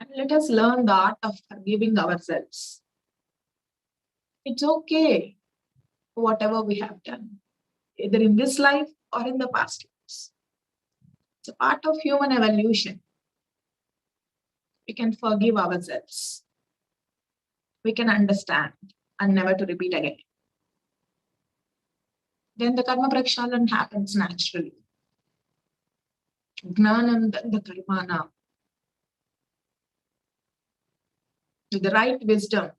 And let us learn the art of forgiving ourselves. It's okay for whatever we have done, either in this life or in the past lives. It's a part of human evolution. We can forgive ourselves. We can understand and never to repeat again. Then the karma prakshalan happens naturally. Gnanam the karmana. With the right wisdom,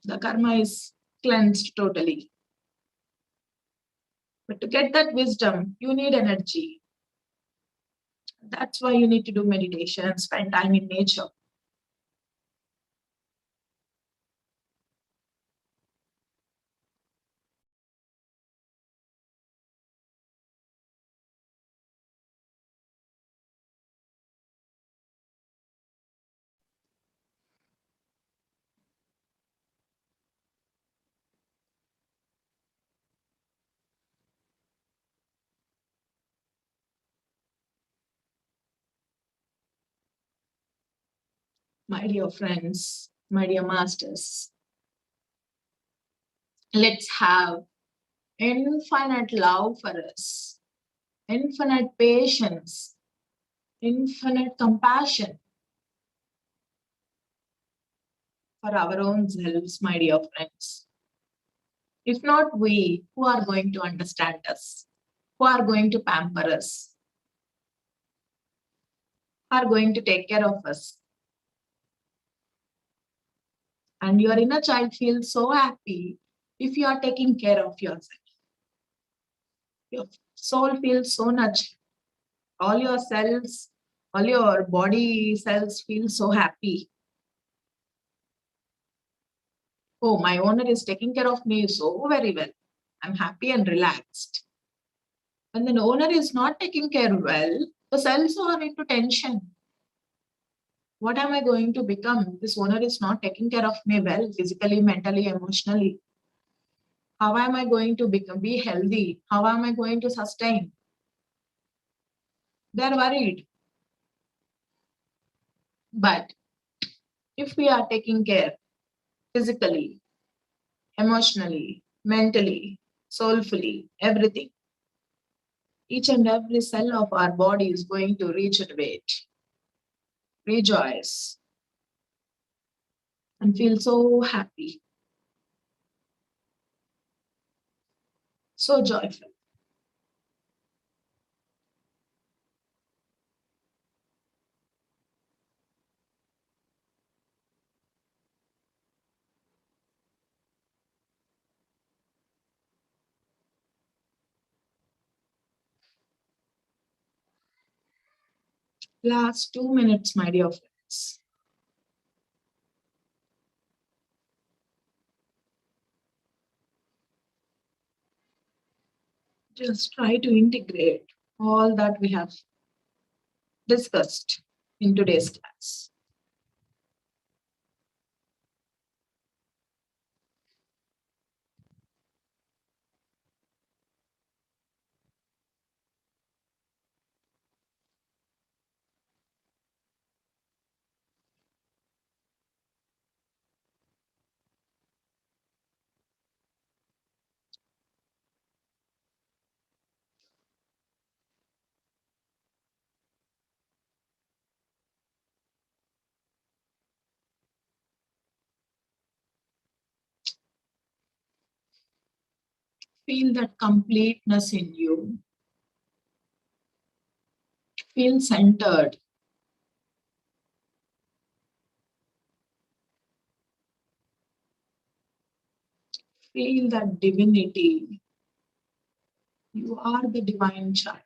the karma is cleansed totally. But to get that wisdom, you need energy. That's why you need to do meditation and spend time in nature. My dear friends, my dear masters, let's have infinite love for us, infinite patience, infinite compassion for our own selves, my dear friends. If not we, who are going to understand us? Who are going to pamper us? Who are going to take care of us? And your inner child feels so happy if you are taking care of yourself. Your soul feels so nurtured. All your cells, all your body cells feel so happy. Oh, my owner is taking care of me so very well. I'm happy and relaxed. When the owner is not taking care well, the cells are into tension. What am I going to become? This owner is not taking care of me well, physically, mentally, emotionally. How am I going to be healthy? How am I going to sustain? They're worried. But if we are taking care physically, emotionally, mentally, soulfully, everything, each and every cell of our body is going to regenerate, rejoice, and feel so happy, so joyful. Last 2 minutes, my dear friends. Just try to integrate all that we have discussed in today's class. Feel that completeness in you. Feel centered. Feel that divinity. You are the divine child.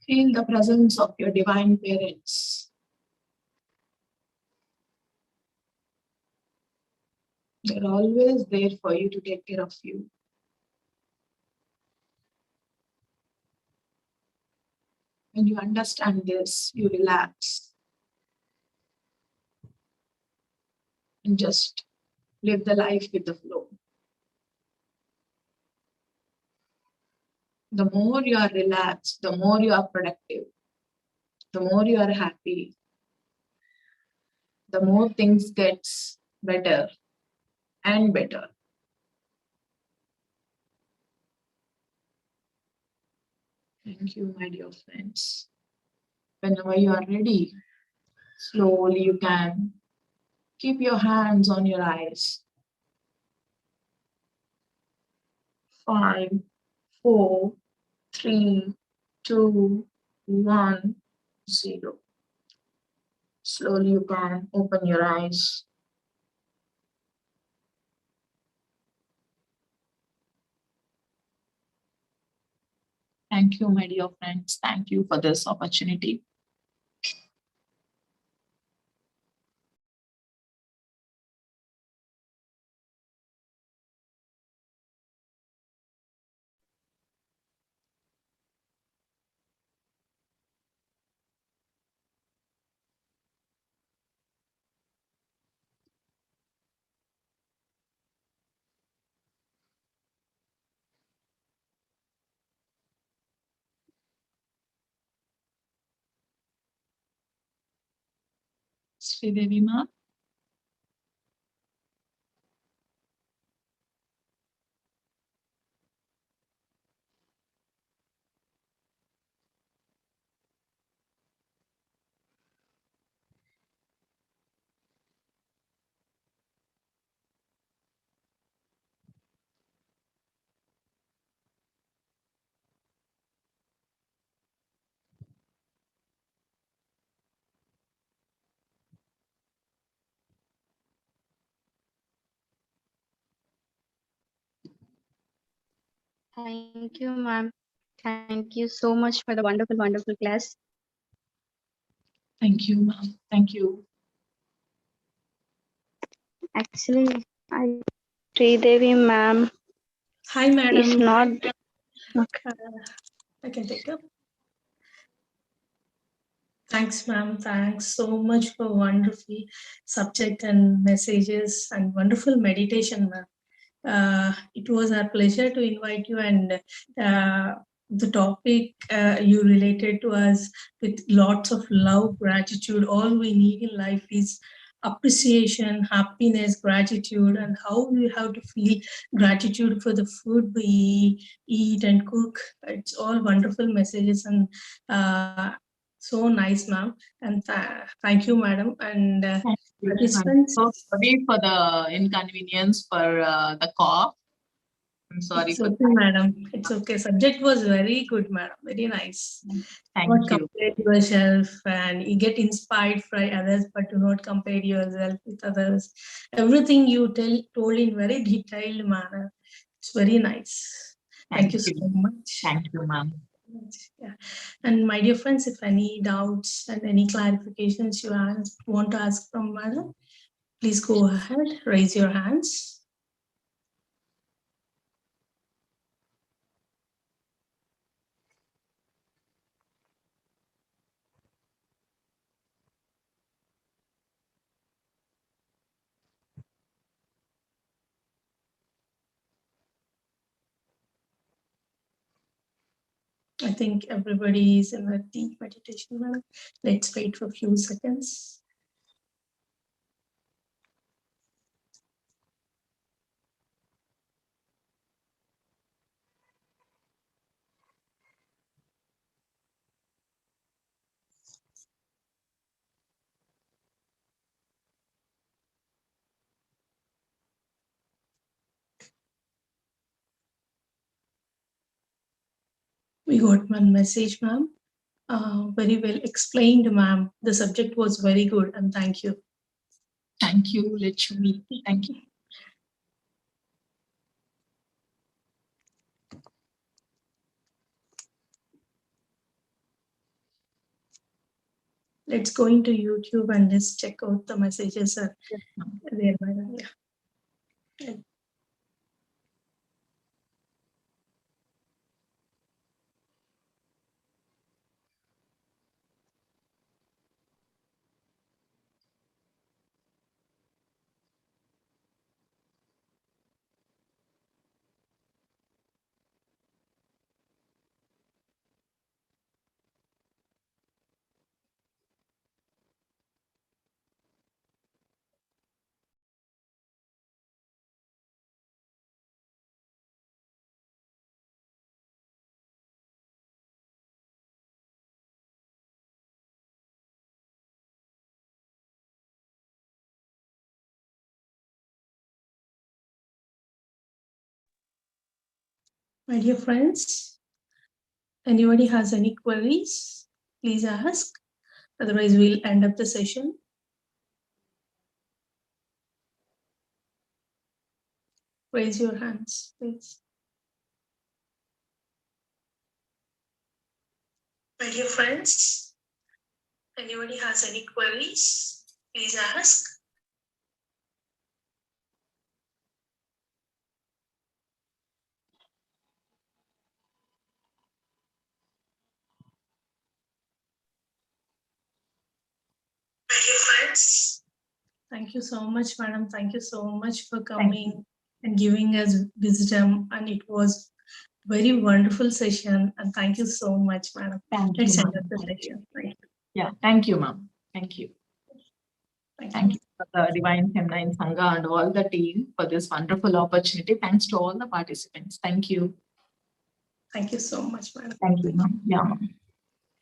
Feel the presence of your divine parents. They're always there for you to take care of you. When you understand this, you relax and just live the life with the flow. The more you are relaxed, the more you are productive, the more you are happy, the more things gets better and better. Thank you, my dear friends. Whenever you are ready, slowly you can keep your hands on your eyes. 5, 4, 3, 2, 1, 0. Slowly you can open your eyes. Thank you, my dear friends. Thank you for this opportunity. Sridevi ma. Thank you, ma'am. Thank you so much for the wonderful, wonderful class. Thank you, ma'am. Thank you. Actually, Sridevi ma'am Hi, is madam. not. Okay. I can take up. Thanks, ma'am. Thanks so much for wonderful subject and messages and wonderful meditation, ma'am. It was our pleasure to invite you, and the topic you related to us with lots of love, gratitude. All we need in life is appreciation, happiness, gratitude, and how we have to feel gratitude for the food we eat and cook. It's all wonderful messages, and so nice, ma'am. And thank you, madam. And participants. So sorry for the inconvenience for the cough. I'm sorry It's for okay, madam. It's okay. Subject was very good, madam. Very nice. Thank Not you. compare yourself, and you get inspired by others, but do not compare yourself with others. Everything you told in very detailed manner. It's very nice. Thank you so much. Thank you, ma'am. Yeah. And my dear friends, if any doubts and any clarifications you want to ask from madam, please go ahead, raise your hands. I think everybody is in a deep meditation now. Let's wait for a few seconds. We got one message, ma'am. Very well explained, ma'am. The subject was very good, and thank you. Thank you, Lechumi. Thank you. Let's go into YouTube and just check out the messages there, madam. Yeah. My dear friends, anybody has any queries, please ask. Otherwise, we'll end up the session. Raise your hands, please. My dear friends, anybody has any queries, please ask. My dear friends, thank you so much, madam. Thank you so much for coming and giving us wisdom. And it was very wonderful session. And thank you so much, madam. Let's end up the session. Yeah, thank you, ma'am. Thank you. Thank you for the Divine Feminine Sangha and all the team for this wonderful opportunity. Thanks to all the participants. Thank you. Thank you so much, madam. Thank you, ma'am. Yeah, ma'am.